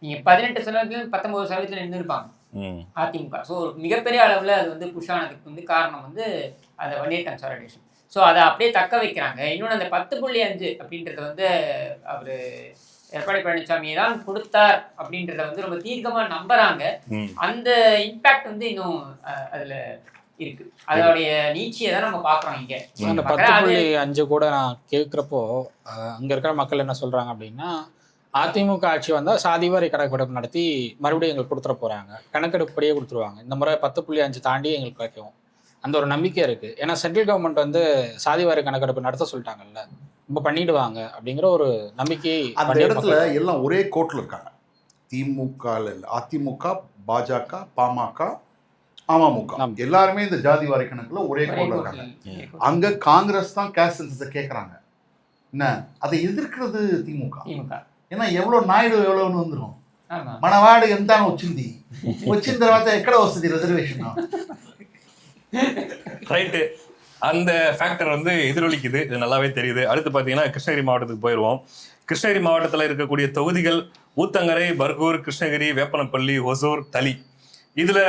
நீங்க 18% 19% நின்றுருப்பாங்க அதிமுக. ஸோ மிகப்பெரிய அளவுல அது வந்து புஷ் ஆனதுக்கு வந்து காரணம் வந்து அந்த 1 இயர் கன்சாலிடேஷன். ஸோ அதை அப்படியே தக்க வைக்கிறாங்க. இன்னொன்று அந்த 10.5 அப்படின்றத வந்து அவர் எடப்பாடி பழனிசாமி தான் கொடுத்தார் அப்படின்றத வந்து ரொம்ப தீர்க்கமா நம்புறாங்க. அந்த இம்பாக்ட் வந்து இன்னும் அதுல இருக்கு. அதோடைய நீட்சியை தான் நம்ம பாக்குறோம் இங்க. அந்த 10.5 கூட நான் கேட்குறப்போ அங்க இருக்கிற மக்கள் என்ன சொல்றாங்க அப்படின்னா, அதிமுக ஆட்சி வந்தால் சாதிவாரி கணக்கெடுப்பு நடத்தி மறுபடியும் எங்களுக்கு கொடுத்துட போறாங்க, கணக்கெடுப்படியே கொடுத்துருவாங்க. இந்த முறை 10.5 தாண்டி எங்களுக்கு கிடைக்கும் அந்த ஒரு நம்பிக்கை இருக்கு. ஏன்னா சென்ட்ரல் கவர்மெண்ட் வந்து சாதிவாரி கணக்கெடுப்பு நடத்த சொல்லிட்டாங்கல்ல, ரொம்ப பண்ணிடுவாங்க அப்படிங்கிற ஒரு நம்பிக்கை. அந்த இடத்துல எல்லாம் ஒரே கோட்டில் இருக்காங்க. திமுக, அதிமுக, பாஜக, பாமக, அமமுக எல்லாருமே இந்த ஜாதி வாரி கணக்குல ஒரே கோட்டில் இருக்காங்க. அங்க காங்கிரஸ் தான் கேஸ்ட் சென்சஸை கேட்கறாங்க. என்ன அதை எதிர்க்கிறது திமுக. ஏன்னா எவ்வளவு நாயுடு எவ்வளவுன்னு வந்துடும். మనవాడు ఎంత వచ్చింది, వచ్చిన తర్వాత ఎక్కడ వస్తుంది రిజర్వేషన్? ரைட்டு, அந்த ஃபேக்டர் வந்து எதிரொலிக்குது, இது நல்லாவே தெரியுது. அடுத்து பார்த்தீங்கன்னா கிருஷ்ணகிரி மாவட்டத்துக்கு போயிடுவோம். கிருஷ்ணகிரி மாவட்டத்தில் இருக்கக்கூடிய தொகுதிகள் ஊத்தங்கரை, பர்கூர், கிருஷ்ணகிரி, வேப்பனப்பள்ளி, ஒசூர், தளி. இதுல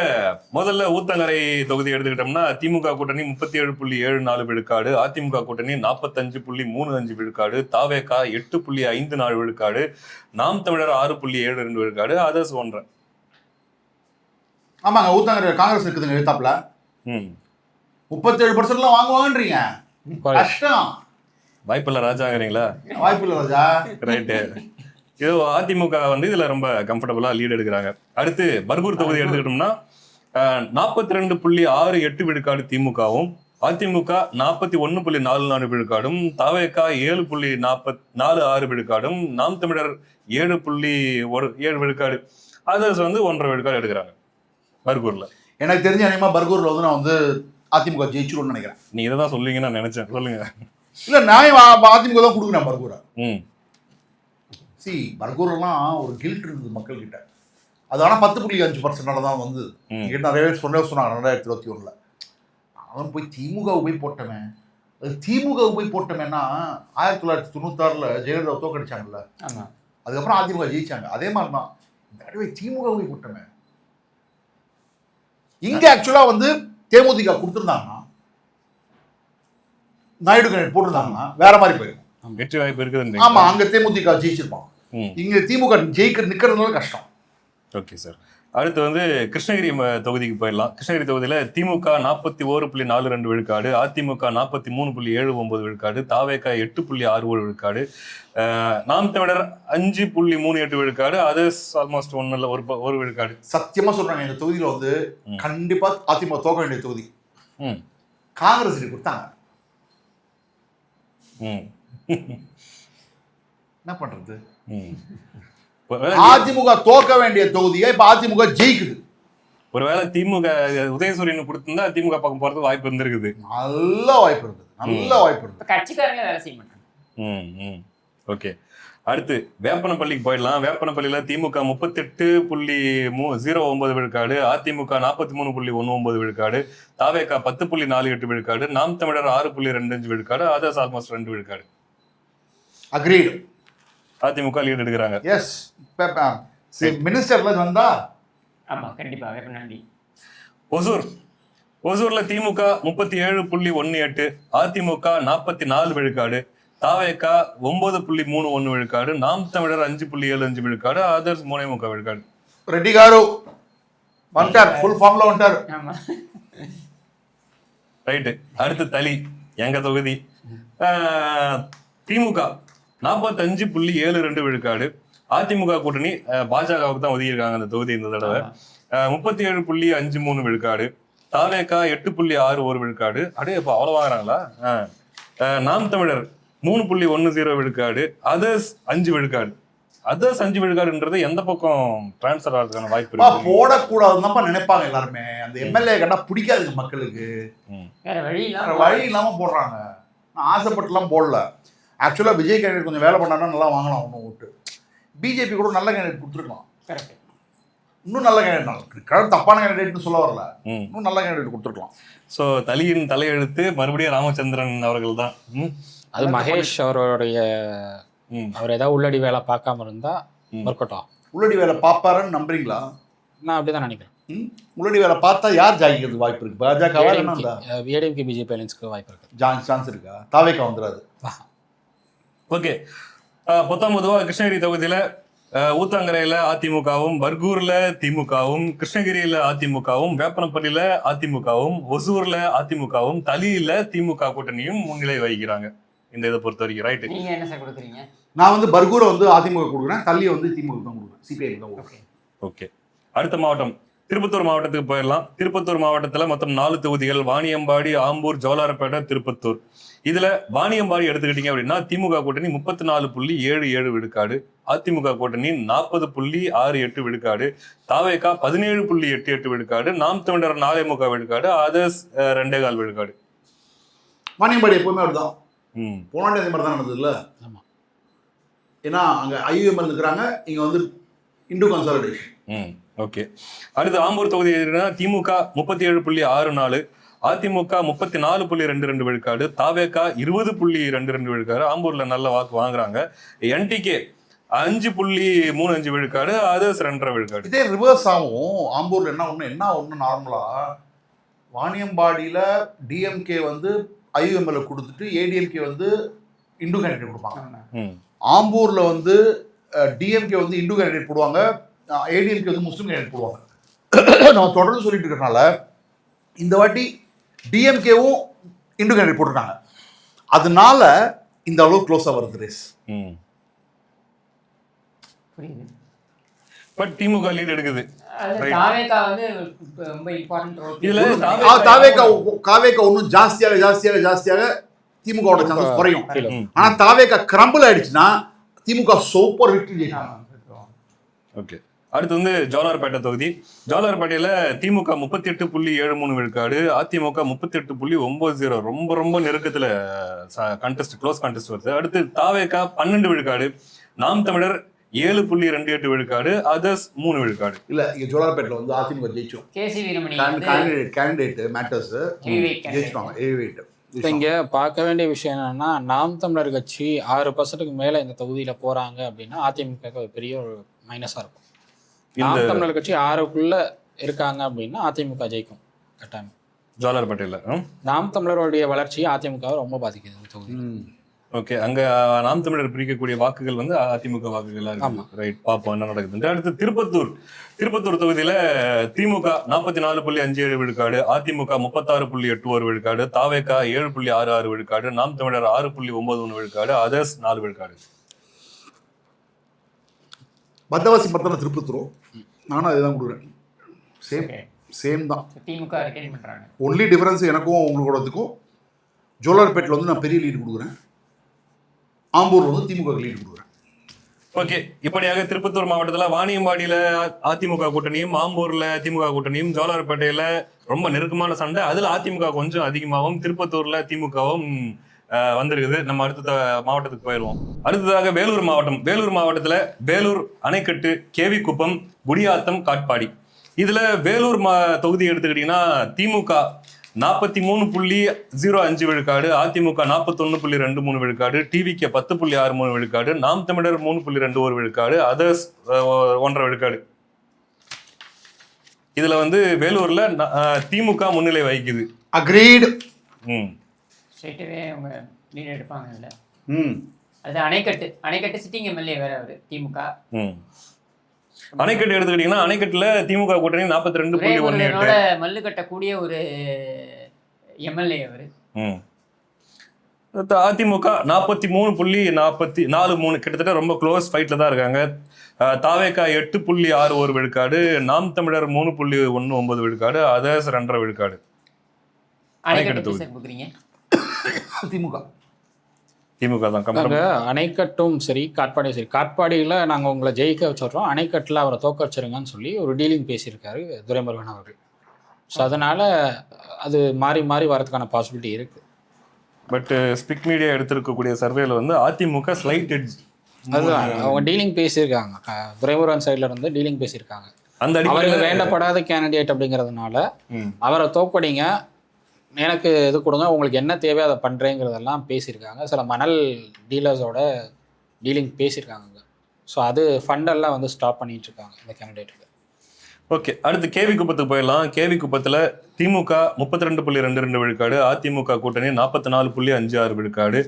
முதல்ல ஊத்தங்கரை தொகுதி எடுத்துக்கிட்டோம்னா திமுக கூட்டணி 37.74 விழுக்காடு, அதிமுக கூட்டணி 45.35 விழுக்காடு, தாவேகா 8.54 விழுக்காடு, நாம் தமிழர் 6.72 விழுக்காடு, அதர்ஸ் 1.5. ஆமாங்க, ஊத்தங்கரை காங்கிரஸ் இருக்குதுங்க எழுத்தாப்புல. 37% வாங்குவாங்கன்றீங்க, கஷ்டம். வாய்ப்பில்லை ராஜாங்கிறீங்களா? வாய்ப்பில்லை ராஜா. ரைட்டு, இது அதிமுக வந்து இதுல ரொம்ப கம்ஃபர்டபுளா லீட் எடுக்கிறாங்க. அடுத்து பர்கூர் தொகுதி எடுத்துக்கிட்டோம்னா 42.68 விழுக்காடு திமுகவும், அதிமுக 41.44 விழுக்காடும், தாவேகா 7.46 விழுக்காடும், நாம் தமிழர் 7.7 விழுக்காடு, அதர்ஸ் வந்து 1.5 விழுக்காடு எடுக்கிறாங்க பர்கூர்ல. எனக்கு தெரிஞ்ச அனிமா பர்கூர்ல வந்து நான் வந்து அதிமுக ஜெயிச்சிரும்னு நினைக்கிறேன். நீ இதை தான் சொல்லுவீங்கன்னு நான் நினைச்சேன், சொல்லுங்க. இல்ல நான் அதிமுக தான் கொடுக்குறேன் பர்கூரை. பர்கூர்லாம் ஒரு கில்ட் இருந்தது மக்கள் கிட்ட. அது ஆனால் 10.5% தான் வந்து நிறைய சொன்னாங்க 2021. அவன் போய் திமுகவை போய் போட்டவன், திமுகவை போய் போட்டவன்னா 1996 ஜெயலலிதா தோக்கடிச்சாங்கல்ல, அதுக்கப்புறம் அதிமுக ஜெயிச்சாங்க. அதே மாதிரி தான் இந்த தடவை திமுக போய் போட்டவன். இங்க ஆக்சுவலா வந்து தேமுதிக கொடுத்துருந்தாங்கன்னா, நாயுடு கணக்கு போட்டிருந்தாங்கன்னா வேற மாதிரி போயிருக்கும், வெற்றி வாய்ப்பு இருக்குது. ஆமா, அங்க தேமுதிக ஜெயிச்சிருப்பான். இங்க திமுக நிக்கிறதுனால கஷ்டம். Okay sir. அடுத்து வந்து கிருஷ்ணகிரி தொகுதிக்கு போயிடலாம். கிருஷ்ணகிரி தொகுதியில திமுக 41.42 விழுக்காடு, அதிமுக 43.79 விழுக்காடு, தாவேகா 8.61 விழுக்காடு, நாம் தமிழர் 5.38 விழுக்காடு, அதர்ஸ் ஆல்மோஸ்ட் ஒன்னுல ஒரு விழுக்காடு. சத்தியமா சொல்றாங்க, இந்த தொகுதியில வந்து கண்டிப்பா அதிமுக தோக்க வேண்டிய தொகுதி. காங்கிரஸ் கொடுத்தாங்க, என்ன பண்றது? அதிமுக தோக்க வேண்டிய தொகுதியை இப்ப அதிமுக ஜெயிக்குது. ஒருவேளை திமுக உதயசூரியன் கொடுத்திருந்தா திமுக பக்கம் போறதுக்கு வாய்ப்பு இருந்திருக்குது. நல்ல வாய்ப்பு இருந்தது, நல்ல வாய்ப்பு இருந்தது. கட்சிக்காரங்களே வேலை செய்ய மாட்டாங்க. ஓகே, அடுத்து வேப்பனப்பள்ளிக்கு போயிடலாம். வேப்பனப்பள்ளியில திமுக 38.09 விழுக்காடு, அதிமுக 43.19 விழுக்காடு, தாவேகா 10.48 விழுக்காடு, நாம் தமிழர் 6.25 விழுக்காடு, அதர்ஸ் ஆல்மோஸ்ட் 2 விழுக்காடு. அக்ரீடு. அதிமுக லீட் எடுக்கிறாங்க. எஸ், மினிஸ்டர்ல வந்தா ஆமா கண்டிப்பா வேப்பநாண்டி. ஒசூர்ல திமுக 37.18, அதிமுக 44 விழுக்காடு, தாவேகா 9.31 விழுக்காடு, நாம் தமிழர் 5.75 விழுக்காடு, அதர்ஸ் 3.3 விழுக்காடு. ரெட்டி காரு வந்துட்டார், ஃபுல் ஃபார்ம்ல வந்துட்டார். ஆமா ரைட்டு. அடுத்து தளி, எங்க தொகுதி. திமுக 45.72 விழுக்காடு, அதிமுக கூட்டணி பாஜகவுக்கு தான் ஒதுக்கியிருக்காங்க அந்த தொகுதி இந்த தடவை. 37.53 விழுக்காடு, தாவேகா 8.61 விழுக்காடு. அப்படியே இப்போ அவ்வளோ வாங்குறாங்களா? நாம் தமிழர் 3.10 விழுக்காடு, அதர்ஸ் 5 விழுக்காடு. அதர்ஸ் 5 விழுக்காடுன்றது எந்த பக்கம் டிரான்ஸ்ஃபர் ஆகிறதுக்கான வாய்ப்பு இருக்கு? போடக்கூடாதுன்னு நினைப்பாங்க எல்லாருமே. அந்த எம்எல்ஏ கண்டா பிடிக்காதுங்க மக்களுக்கு, வேற வழி இல்லாம போடுறாங்க. நான் ஆசைப்பட்டுலாம் போடல. ஆக்சுவலா விஜய் கேண்டிடேட் கொஞ்சம் வேலை பண்ணாருன்னா நல்லா வாங்கலாம் ஒன்றும் ஓட்டு. பிஜேபி கூட நல்ல கேண்டிடேட் கொடுத்துருக்கலாம். கரெக்ட். இன்னும் நல்ல கேண்டிடேட், தப்பான கேண்டிடேட்னு சொல்ல வரல, இன்னும் நல்ல கேண்டிடேட் கொடுத்துருக்கலாம். ஸோ தலியின் தலையெழுத்து மறுபடியும் ராமச்சந்திரன் அவர்கள் தான். அது மகேஷ் அவருடைய அவர் ஏதாவது உள்ளடி வேலை பார்க்காம இருந்தா இருக்கட்டும். உள்ளடி வேலை பார்ப்பாருன்னு நம்புறீங்களா? நான் அப்படிதான் நினைக்கிறேன். உள்ளடி வேலை பார்த்தா யார் ஜாயிக்கிறதுக்கு வாய்ப்பு இருக்கு? பாஜக ஏடிஎம்கே பிஜேபி அலைன்ஸ்க்கு வாய்ப்பு இருக்கு. சான்ஸ் இருக்கா? தாவேகா வந்துடாது. ஓகே, 19 கிருஷ்ணகிரி தொகுதியில ஊத்தாங்கரையில அதிமுகவும், பர்கூர்ல திமுகவும், கிருஷ்ணகிரியில அதிமுகவும், வேப்பனப்பள்ளியில அதிமுகவும், ஒசூர்ல அதிமுகவும், தலியில திமுக கூட்டணியும் முன்னிலை வகிக்கிறாங்க இந்த இதை பொறுத்த வரைக்கும். ரைட்டு, நீங்க என்ன சார் கொடுக்குறீங்க? நான் வந்து பர்கூரை வந்து அதிமுக கொடுக்குறேன், தள்ளியை வந்து திமுக தான் கொடுக்குறேன், சிபிஐ தான் கொடுக்குறேன். ஓகே, அடுத்த மாவட்டம் திருப்பத்தூர் மாவட்டத்துக்கு போயிடலாம். திருப்பத்தூர் மாவட்டத்துல மொத்தம் 4 தொகுதிகள்: வாணியம்பாடி, ஆம்பூர், ஜோலார்பேட்டை, திருப்பத்தூர். இதுல வாணியம்பாடி எடுத்துக்கிட்டீங்க அப்படின்னா திமுக கூட்டணி 34.77 விழுக்காடு, அதிமுக கூட்டணி 40.68 விழுக்காடு, தாவேகா 17.88 விழுக்காடு, நாம் தமிழர் 4.3 விழுக்காடு, அதர்ஸ் 2.25 விழுக்காடு. வாணியம்பாடி எப்பவுமே அப்படிதான். போனாண்டி அதே மாதிரி தான் நடந்தது இல்ல? ஆமா, ஏன்னா அங்க ஐயூஎம் இருக்கிறாங்க, இங்க வந்து இந்து கன்சாலிடேஷன். ஓகே, அடுத்து ஆம்பூர் தொகுதி திமுக 37.64, அதிமுக 34.22 விழுக்காடு, தாவேகா 20.22 விழுக்காடு. ஆம்பூர்ல நல்ல வாக்கு வாங்குறாங்க. என்டிகே 5.35 விழுக்காடு, அதர்ஸ் 2.5 விழுக்காடு. இதே ரிவர்ஸ் ஆகும். ஆம்பூர்ல என்ன ஒண்ணு நார்மலா வாணியம்பாடியில டிஎம்கே வந்து ஐயூஎம்எல்ல கொடுத்துட்டு ஏடிஎம்கே வந்து இந்து கேண்டிடேட் கொடுப்பாங்க. ஆம்பூர்ல வந்து டிஎம்கே வந்து இந்து கேண்டிடேட் போடுவாங்க, ஏடிஎம்கே வந்து முஸ்லீம் கேண்டிடேட் போடுவாங்க. நம்ம தொடர்ந்து சொல்லிட்டு இருக்கறனால இந்த வாட்டி டிஎம்கேவும் இந்து கேண்டிடேட் போட்டிருக்காங்க. அதனால இந்த அளவு க்ளோஸா வருது ரேஸ். புரியுது. பட் திமுக லீட் எடுக்குது. தாவேகா வந்து ரொம்ப இம்பார்ட்டன்ட் ரோல். இதுல தாவேகா இன்னும் ஜாஸ்தியாக திமுகவோட சான்சஸ் குறையும். ஆனா தாவேகா கிரம்பிள் ஆயிடுச்சுன்னா திமுக சூப்பர் விக்டரி. ஓகே, அடுத்து வந்து ஜோலார்பேட்டை தொகுதி. ஜோலார்பேட்டையில திமுக 38.73 விழுக்காடு, அதிமுக 38.90. ரொம்ப ரொம்ப நெருக்கத்துல க்ளோஸ் கண்டெஸ்ட் வருது. அடுத்து தாவேகா 12 விழுக்காடு, நாம் தமிழர் 7.28 விழுக்காடு, அதர்ஸ் 3 விழுக்காடு. இல்ல இங்க ஜோலார்பேட்ல வந்து அதிமுக ஜெயிச்சோம். கேசி வீரமணி கேண்டிடேட் மேட்டர்ஸ் ஜெயிச்சிட்டாங்க. இப்போ இங்கே பார்க்க வேண்டிய விஷயம் என்னன்னா, நாம் தமிழர் கட்சி 6% மேலே இந்த தொகுதியில் போகிறாங்க அப்படின்னா அதிமுக பெரிய ஒரு மைனஸாக இருக்கும். நாம் தமிழர் கட்சி 6க்குள்ள இருக்காங்க அப்படின்னா அதிமுக ஜெயிக்கும் கட்டாயம். ஜோலார்பேட்டையில் நாம் தமிழருடைய வளர்ச்சி அதிமுக ரொம்ப பாதிக்குது இந்த தொகுதி. ஓகே, அங்க நாம் தமிழர் பிரிக்கக்கூடிய வாக்குகள் வந்து அதிமுக வாக்குகளா இருக்கு. ரைட், பாப்போம் என்ன நடக்குது. அடுத்து திருப்பத்தூர் தொகுதியில திமுக 44.57 விழுக்காடு, அதிமுக 36.81 விழுக்காடு, தாவேகா 7.66 விழுக்காடு, நாம் தமிழர் 6.91 விழுக்காடு, அதர்ஸ் 4 விழுக்காடு. பத்தவாசி பத்திரம் திருப்பத்தூரும் நானும் அதுதான் கொடுக்குறேன். சேம் தான். திமுக ரிட்டைன் பண்றாங்க. ஒன்லி டிஃபரன்ஸ் எனக்கும் உங்களோடதுக்கும் ஜோலார்பேட்டில் வந்து நான் பெரிய லீடு கொடுக்குறேன், ஆம்பூர் வந்து திமுக லீடு கொடுக்குறேன். ஓகே, இப்படியாக திருப்பத்தூர் மாவட்டத்தில் வாணியம்பாடியில அதிமுக கூட்டணியும், ஆம்பூர்ல திமுக கூட்டணியும், ஜோலார்பேட்டையில ரொம்ப நெருக்கமான சண்டை. அதுல அதிமுக கொஞ்சம் அதிகமாகவும், திருப்பத்தூர்ல திமுகவும் வந்திருக்குது. நம்ம அடுத்த மாவட்டத்துக்கு போயிடுவோம். அடுத்ததாக வேலூர் மாவட்டத்துல வேலூர், அணைக்கட்டு, கேவி குப்பம், குடியாத்தம், காட்பாடி. இதுல வேலூர் தொகுதி எடுத்துக்கிட்டீங்கன்னா திமுக 43.05 விழுக்காடு, அதிமுக 41.23 விழுக்காடு, டிவிக்கு 10.63 விழுக்காடு, நாம் தமிழர் 3.21 விழுக்காடு, அதர்ஸ் 1.5 விழுக்காடு. இதுல வந்து வேலூர்ல திமுக முன்னிலை வகிக்குது. அக்ரீடு. ஸ்ட்ரெயிட்டாவே அவங்க லீட் எடுப்பாங்க இல்ல. அது அணைக்கட்டு சிட்டிங் எம்எல்ஏ வேற அவரு திமுக. அணைக்கட்டு எடுத்துக்கிட்டீங்கன்னா அணைக்கட்டுல திமுக கூட்டணி 42.18 மல்லு கட்டக்கூடிய ஒரு எம்எல்ஏ அவரு. அதிமுக 43.43 கிட்டத்தட்ட ரொம்ப க்ளோஸ் ஃபைட்ல தான் இருக்காங்க. தாவேகா 8.61 விழுக்காடு, நாம் தமிழர் 3.19 விழுக்காடு, அதர்ஸ் 2.5 விழுக்காடு. திமுக தான். அணைக்கட்டும் சரி, காட்பாடியும் சரி. காட்பாடியில் நாங்கள் உங்களை ஜெயிக்க வச்சிடுறோம், அணைக்கட்டில் அவரை தோக்கடிச்சிருங்கன்னு சொல்லி ஒரு டீலிங் பேசியிருக்காரு துரைமுருகன் அவர்கள். ஸோ அதனால அது மாறி மாறி வரதுக்கான பாசிபிலிட்டி இருக்கு. பட் ஸ்பிக் மீடியா எடுத்திருக்கக்கூடிய சர்வேல வந்து அதிமுக ஸ்லைட் எட்ஜ். அதுதான் அவங்க டீலிங் பேசியிருக்காங்க, துரைமுருகன் சைட்ல இருந்து டீலிங் பேசியிருக்காங்க. அந்த அவருக்கு வேண்டப்படாத கேண்டிடேட் அப்படிங்கிறதுனால அவரை தோக்கடிங்க, எனக்கு இது கொடுங்க, உங்களுக்கு என்ன தேவையோ அதை பண்ணுறேங்கிறதெல்லாம் பேசியிருக்காங்க. சில மணல் டீலர்ஸோட டீலிங் பேசியிருக்காங்க. ஸோ அது ஃபண்டெல்லாம் வந்து ஸ்டாப் பண்ணிட்டு இருக்காங்க இந்த கேண்டிடேட்டுக்கு. ஓகே, அடுத்து கேவி குப்பத்துக்கு போயிடலாம். கேவி குப்பத்தில் திமுக 32.22 விழுக்காடு, அதிமுக கூட்டணி 44.56 விழுக்காடு,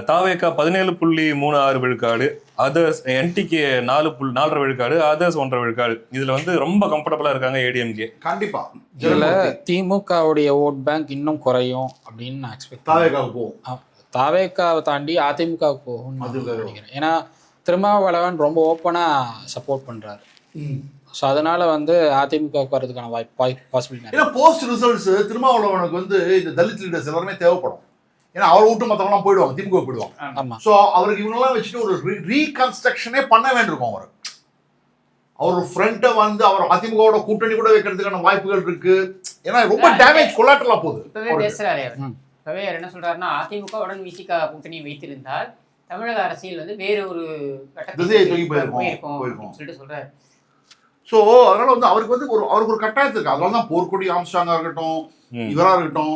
தாவேகா 17.36 விழுக்காடு, அதர்ஸ் என்டிகே 4.4 விழுக்காடு, அதர்ஸ் 1.5 விழுக்காடு. இதுல வந்து ரொம்ப கம்ஃபர்டபுளா இருக்காங்க ஏடிஎம்கே. கண்டிப்பா இதுல திமுகவுடைய ஓட் பேங்க் இன்னும் குறையும் அப்படின்னு நான் எக்ஸ்பெக்ட் தாவேகாவுக்கு போகும். தாவேகாவை தாண்டி அதிமுகவுக்கு போகும்னு நினைக்கிறேன். ஏன்னா திருமாவளவன் ரொம்ப ஓப்பனா சப்போர்ட் பண்றாரு. ஸோ அதனால வந்து அதிமுகவுக்கு வரதுக்கான பாசிபிலிட்டி. ஏன்னா போஸ்ட் ரிசல்ட்ஸ் திருமாவளவனுக்கு வந்து இந்த தலித் லீடர்ஸ் எல்லாருமே தேவைப்படும். ஏன்னா அவரை விட்டு மற்றவங்களாம் போயிடுவாங்க, திமுக போயிடுவாங்க. ஆமாம். ஸோ அவருக்கு இவங்கெல்லாம் வச்சுட்டு ஒரு ரீகன்ஸ்ட்ரக்ஷனே பண்ண வேண்டியிருக்கும். அவர் ஃப்ரண்ட்டை வந்து அவர் அதிமுகவோட கூட்டணி கூட வைக்கிறதுக்கான வாய்ப்புகள் இருக்கு. ஏன்னா ரொம்ப டேமேஜ் கொலாட்டரலா போகுது. இப்பவே பேசுறாரு. இப்பவே என்ன சொல்றாருன்னா அதிமுகவுடன் விசிகா கூட்டணி வைத்திருந்தால் தமிழக அரசியல் வந்து வேற ஒரு திசையை தூக்கி போயிருக்கும் சொல்லிட்டு சொல்றாரு. ஸோ அதனால வந்து அவருக்கு வந்து அவருக்கு ஒரு கட்டாயத்து இருக்கு. அதனால தான் போர்க்கொடி ஆம்ஸ்டாங்கா இருக்கட்டும், இவரா இருக்கட்டும்,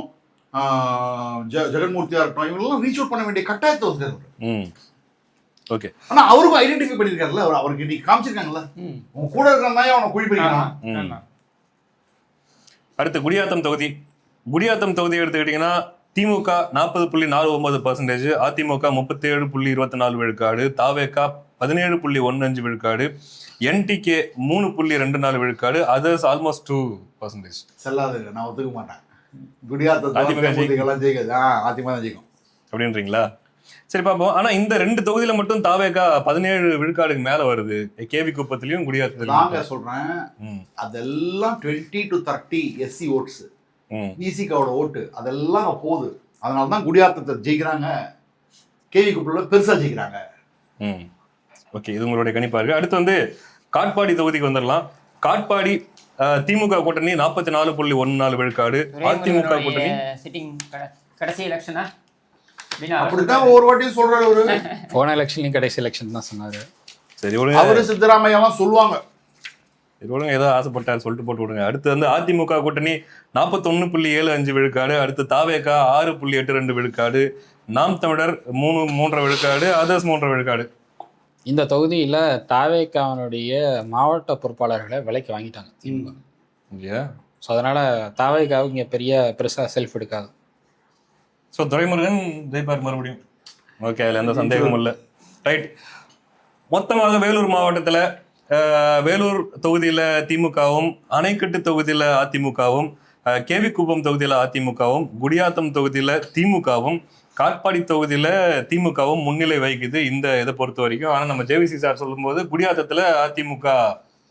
ஜெகன்மூர்த்தியா இருக்கட்டும், இவங்கெல்லாம் ரீச் அவுட் பண்ண வேண்டிய கட்டாயத்தை வந்து. ஓகே, ஆனா அவருக்கும் ஐடென்டிஃபை பண்ணிருக்காருல்ல, அவருக்கு இன்னைக்கு காமிச்சிருக்காங்கல்ல, உங்க கூட இருக்கிறதா அவனை குழி பண்ணிக்கலாம். அடுத்து குடியாத்தம் தொகுதி எடுத்துக்கிட்டீங்கன்னா திமுக 40.49%, அதிமுக 37.24 விழுக்காடு, தாவேகா 17.15 விழுக்காடு, என்டிகே 3.24 விழுக்காடு, அதர்ஸ் ஆல்மோஸ்ட் 2%. செல்லாது, நான் ஒத்துக்க மாட்டேன். குடியாத்தம் அதிமுக ஜெயிக்கும் அப்படின்றீங்களா? சரி பார்ப்போம். ஆனா இந்த 2 தொகுதியில மட்டும் தாவேகா 17 விழுக்காடுக்கு மேல வருது. கேவி குப்பத்திலையும் குடியாத்தத்திலையும். நாங்க சொல்றேன் அதெல்லாம் 20 to 30 எஸ்சி ஓட்ஸ், விசிகாவோட ஓட்டு அதெல்லாம் போகுது. அதனால தான் குடியாத்தத்தை ஜெயிக்கிறாங்க, கேவி குப்பத்தில் பெருசா ஜெயிக்கிறாங்க. ஓகே, இது உங்களுடைய கணிப்பா இருக்கு. அடுத்து வந்து காட்பாடி தொகுதிக்கு வந்துடலாம். காட்பாடி திமுக கூட்டணி 44.14 விழுக்காடு, அதிமுக கூட்டணி கடைசி எலெக்ஷனா அப்படிதான் ஒவ்வொரு வாட்டியும் சொல்றாரு அவரு. போன எலெக்ஷன்லயும் கடைசி எலெக்ஷன் தான் சொன்னாரு. சரி, அவரு சித்தராமையாலாம் சொல்லுவாங்க. இது ஏதோ ஆசைப்பட்டாரு சொல்லிட்டு போட்டு விடுங்க. அடுத்து வந்து அதிமுக கூட்டணி 41.75 விழுக்காடு, அடுத்து தாவேகா 6.82 விழுக்காடு, நாம் தமிழர் 3.5 விழுக்காடு, அதர்ஸ் 3.5 விழுக்காடு. இந்த தொகுதியில் தாவேகாவனுடைய மாவட்ட பொறுப்பாளர்களை விலைக்கு வாங்கிட்டாங்க திமுக. ஸோ அதனால தாவேகாவுக்கு இங்கே பெருசாக செல்ஃப் எடுக்காது. ஸோ துரைமுருகன் ஜெயிப்பார் மறுபடியும். ஓகே, அதில் எந்த சந்தேகமும் இல்லை. ரைட். மொத்தமாக வேலூர் மாவட்டத்தில் வேலூர் தொகுதியில் திமுகவும், அணைக்கட்டு தொகுதியில் அதிமுகவும், கேவிக்குப்பம் தொகுதியில் அதிமுகவும், குடியாத்தம் தொகுதியில் திமுகவும், காட்பாடி தொகுதியில் திமுகவும் முன்னிலை வகிக்குது இந்த இதை பொறுத்த வரைக்கும். ஆனால் நம்ம ஜேவிசி சார் சொல்லும்போது குடியாத்தத்தில் அதிமுக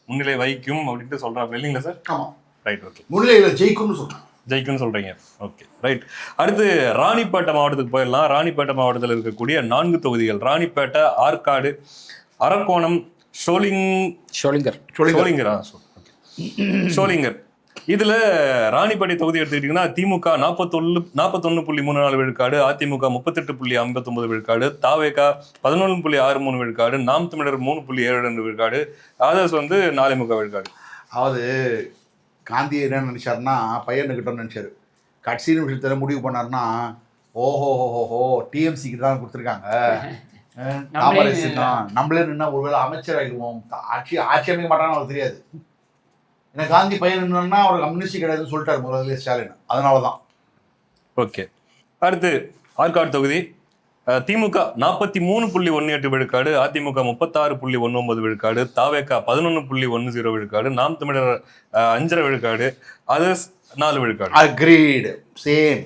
முன்னிலை வகிக்கும் அப்படின்ட்டு சொல்கிறாங்க இல்லைங்களா சார்? ஆமாம், ரைட். ஓகே, முன்னிலையில் ஜெயிக்கும்னு சொல்கிறேன். ஜெயிக்கும்னு சொல்கிறீங்க. Okay, right. அடுத்து ராணிப்பேட்டை மாவட்டத்துக்கு போயிடலாம். ராணிப்பேட்டை மாவட்டத்தில் இருக்கக்கூடிய 4 தொகுதிகள்: ராணிப்பேட்டை, ஆற்காடு, அரக்கோணம், ஷோலிங்கர். இதுல ராணிப்பேட்டை தொகுதி எடுத்துக்கிட்டீங்கன்னா திமுக 41.34 விழுக்காடு, அதிமுக 38.59 விழுக்காடு, தாவேகா 11.63 விழுக்காடு, நாம் தமிழர் 3.72 விழுக்காடு, ஆதர்ஸ் 4.25 விழுக்காடு. அதாவது காந்தி என்ன நினைச்சாருன்னா பையனுக்கிட்ட நினைச்சாரு, கட்சி நிமிஷத்துல முடிவு பண்ணாருன்னா ஓஹோ டிஎம்சிக்கு தான் கொடுத்துருக்காங்க, நம்மளே நின்னா ஒருவேளை அமைச்சர் ஆகிடுவோம், ஆட்சி அமைக்க மாட்டான்னு அவருக்கு தெரியாது. ஏன்னா காந்தி பையன் என்னன்னா அவர் கம்யூனிஸ்ட் கிடையாதுன்னு சொல்லிட்டாரு முதல்ல ஸ்டாலின், அதனாலதான். ஓகே, அடுத்து ஆற்காடு தொகுதி திமுக 43.18 விழுக்காடு, அதிமுக 36.19 விழுக்காடு, தாவேகா 11.10 விழுக்காடு, நாம் தமிழர் 5.5 விழுக்காடு, அதர்ஸ் 4 விழுக்காடு. Agreed, same.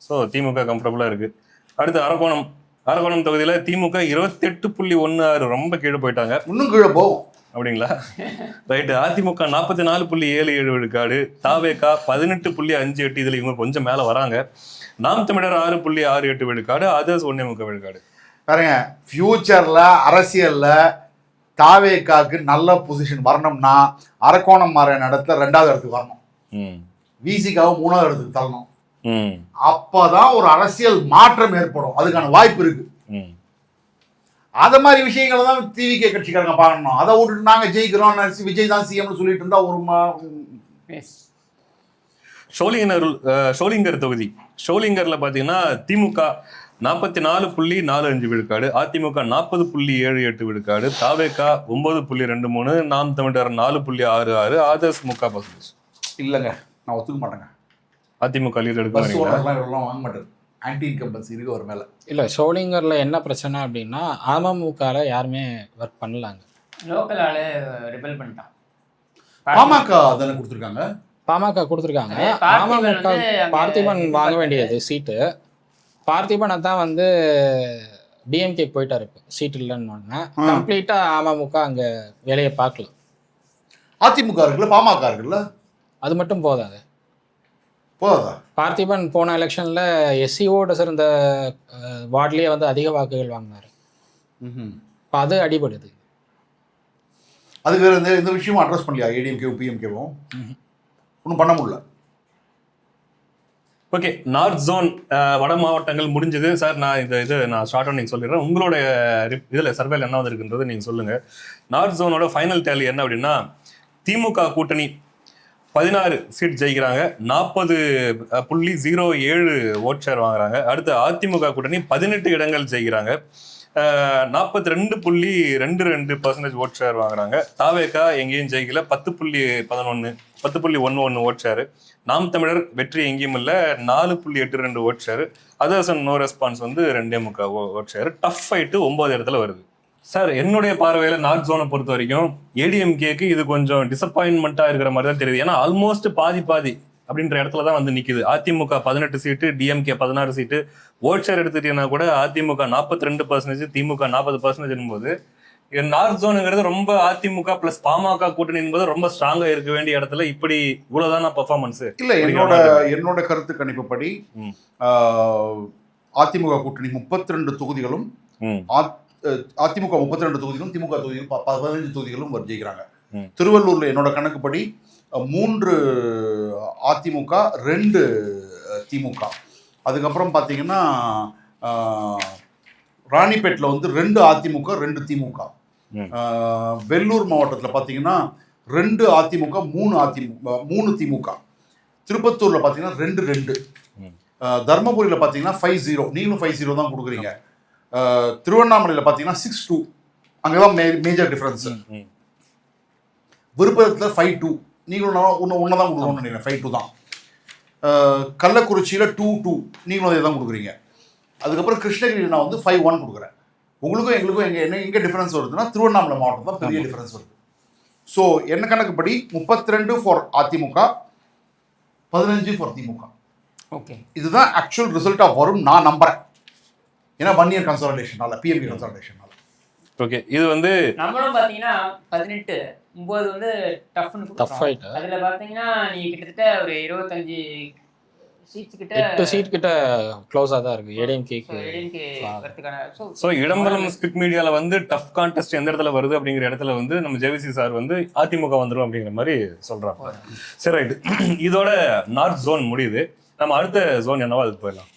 ஸோ திமுக கம்ஃபர்டபுளா இருக்கு. அடுத்து அரக்கோணம் தொகுதியில திமுக 28.16, ரொம்ப கீழே போயிட்டாங்க, இன்னும் கீழே போகும் அப்படிங்களா? ரைட்டு. அதிமுக 44.77 விழுக்காடு, தாவேகா 18.58, இதுல இவங்க கொஞ்சம் மேல வராங்க, நாம் தமிழர் 6.68 விழுக்காடு, அதர்ஸ் 1.25 விழுக்காடு. பாருங்க, ஃபியூச்சர்ல அரசியல்ல தாவேகாக்கு நல்ல பொசிஷன் வரணும்னா அரக்கோணம் மாறின இடத்துல 2வது இடத்துக்கு வரணும், விசிகாவை 3வது இடத்துக்கு தள்ளணும். அப்பதான் ஒரு அரசியல் மாற்றம் ஏற்படும், அதுக்கான வாய்ப்பு இருக்கு. அத மாதிரி விஷயங்களை தான் டிவிகே கட்சிக்காரங்க பார்க்கணும். அதை விட்டுட்டு நாங்க ஜெயிக்கிறோம், விஜய் தான் சிஎம்னு சொல்லிட்டு இருந்தா ஒரு ஷோலிங்கர் தொகுதி. ஷோலிங்கர்ல பாத்தீங்கன்னா திமுக 44.45 விழுக்காடு, அதிமுக 40.78 விழுக்காடு, தாவேகா 9.23, நாம் தமிழர் 4.66, ஆதர்ஸ் 3%. இல்லைங்க, நான் ஒத்துக்க மாட்டேங்க. அதிமுக லீட் எடுக்க வாங்க மாட்டேன், ஆன்டி இன்கம்பன்சி இருக்கு ஒரு மேல. இல்லை, ஷோலிங்கரில் என்ன பிரச்சனை அப்படின்னா அமமுகவில் யாருமே ஒர்க் பண்ணலாங்க, லோக்கல் ஆளு ரிபல் பண்ணிட்டான். பாமக தானே கொடுத்துருக்காங்க, பாமக கொடுத்துருக்காங்க. அமமுக பார்த்திபன் வாங்க வேண்டியது சீட்டு, பார்த்திபனை தான் டிஎம்கே போயிட்டாரு. இப்போ சீட் இல்லைன்னு கம்ப்ளீட்டாக அமமுக அங்கே வேலையை பார்க்கல. அதிமுக இருக்குல்ல, பாமக இருக்குல்ல, அது மட்டும் போதாது. போதா? பார்த்திபன் போன எலெக்ஷன்ல எஸ்சிஓட சேர்ந்த வார்ட்லயே அதிக வாக்குகள் வாங்கினாரு. இப்போ அது அடிபடுது. அதுக்கு வேற இந்த விஷயமும் அட்ரஸ் பண்ணலையா ஏடிஎம்கேவும் பிஎம்கேவும்? ஒன்றும் பண்ண முடியல. ஓகே, நார்த் ஜோன் வட மாவட்டங்கள் முடிஞ்சது சார். நான் ஷார்ட் நீங்கள் சொல்லிடுறேன். உங்களோட இதில் சர்வேல என்ன வந்திருக்குன்றது நீங்கள் சொல்லுங்கள். நார்த் ஜோனோட ஃபைனல் டேலி என்ன அப்படின்னா, திமுக கூட்டணி 16 சீட் ஜெயிக்கிறாங்க, 40.07 ஓட் ஷேர் வாங்குறாங்க. அடுத்து அதிமுக கூட்டணி 18 இடங்கள் ஜெயிக்கிறாங்க, 42.22% ஓட் ஷேர் வாங்குறாங்க. தாவேகா எங்கேயும் ஜெயிக்கல, 10.11 ஓட் ஷேர். நாம் தமிழர் வெற்றி எங்கேயும் இல்லை, 4.82 vote share. Others no response 2.25 vote share. Tough fight 9 இடத்துல வருது. சார், என்னுடைய பார்வையில் நார்த் ஜோனை பொறுத்த வரைக்கும் ஏடிஎம்கேக்கு இது கொஞ்சம் டிசப்பாயின்மெண்ட்டாக இருக்கிற மாதிரி தான் தெரியுது. ஏன்னா ஆல்மோஸ்ட் பாதி அப்படின்ற இடத்துல தான் நிற்குது. அதிமுக 18 சீட்டு, டிஎம்கே 16 சீட்டு. ஓட் ஷேர் எடுத்துட்டீங்கன்னா கூட அதிமுக 42%, திமுக 40% போது நார்த் ஜோனுங்கிறது ரொம்ப அதிமுக பிளஸ் பாமக கூட்டணி என்பது ரொம்ப ஸ்ட்ராங்கா இருக்க வேண்டிய இடத்துல இப்படி இவ்வளவுதான பெர்ஃபார்மன்ஸ் இல்ல. என்னோட கருத்து கணிப்புப்படி அதிமுக கூட்டணி 32 தொகுதிகளும், அதிமுக 32 தொகுதிகளும், திமுக தொகுதிகளும் 15 தொகுதிகளும் ஜெயிக்கிறாங்க. திருவள்ளூர்ல என்னோட கணக்குப்படி 3 அதிமுக 2 திமுக. அதுக்கப்புறம் பார்த்தீங்கன்னா ராணிப்பேட்டில் 2 அதிமுக 2 திமுக. வெள்ளூர் மாவட்டத்தில் பார்த்தீங்கன்னா 2 அதிமுக 3 திமுக. திருப்பத்தூரில் பார்த்தீங்கன்னா 2. தர்மபுரியில் பார்த்தீங்கன்னா 5-0. நீங்களும் 5-0 தான் கொடுக்குறீங்க. திருவண்ணாமலையில் பார்த்தீங்கன்னா 6-2. அங்கே தான் மேஜர் டிஃப்ரென்ஸு. விருப்பத்தில் 5-2. நீங்களும் ஒன்று தான் கொடுக்கணும்னு நினைக்கிறேன், 5-2 தான். கள்ளக்குறிச்சியில் 2-2. நீங்களும் அதே தான் கொடுக்குறீங்க. அதுக்கப்புறம் கிருஷ்ணகிரி நான் வந்து 5-1 கொடுக்குறேன். உங்களுக்கும் எங்களுக்கும் எங்கே டிஃபரன்ஸ் வருதுன்னா திருவண்ணாமலை மாவட்டம் தான் பெரிய டிஃபரன்ஸ் வருது. ஸோ என்ன கணக்குப்படி 32 for AIADMK, 15 for DMK. Okay, இதுதான் ஆக்சுவல் ரிசல்ட்டாக வரும் நான் நம்புறேன். ஏன்னா 1 இயர் கன்சாலிடேஷனால, பிஎம்கே கன்சாலிடேஷனால. ஓகே, இது வந்து நம்மளும் பாத்தீங்கன்னா 18 9 வந்து டஃப்னு டஃப் கொடுத்தோம். ஃபைட். அதுல பாத்தீங்கன்னா நீங்க கிட்டத்தட்ட ஒரு 25 சீட்ஸ் கிட்ட 8 சீட் கிட்ட க்ளோஸாக தான் இருக்கு ஏடிஎம்கேக்கு. வரதுக்கான ஸோ இடம்பலம் ஸ்பிக் மீடியால வந்து டஃப் கான்டெஸ்ட் எந்த இடத்துல வருது அப்படிங்கிற இடத்துல வந்து நம்ம ஜேவிசி சார் வந்து அதிமுக வந்துடும் அப்படிங்கிற மாதிரி சொல்றாங்க. சரி, ரைட்டு. இதோட நார்த் ஜோன் முடியுது. நம்ம அடுத்த ஜோன் என்னவோ அதுக்கு போயிடலாம்.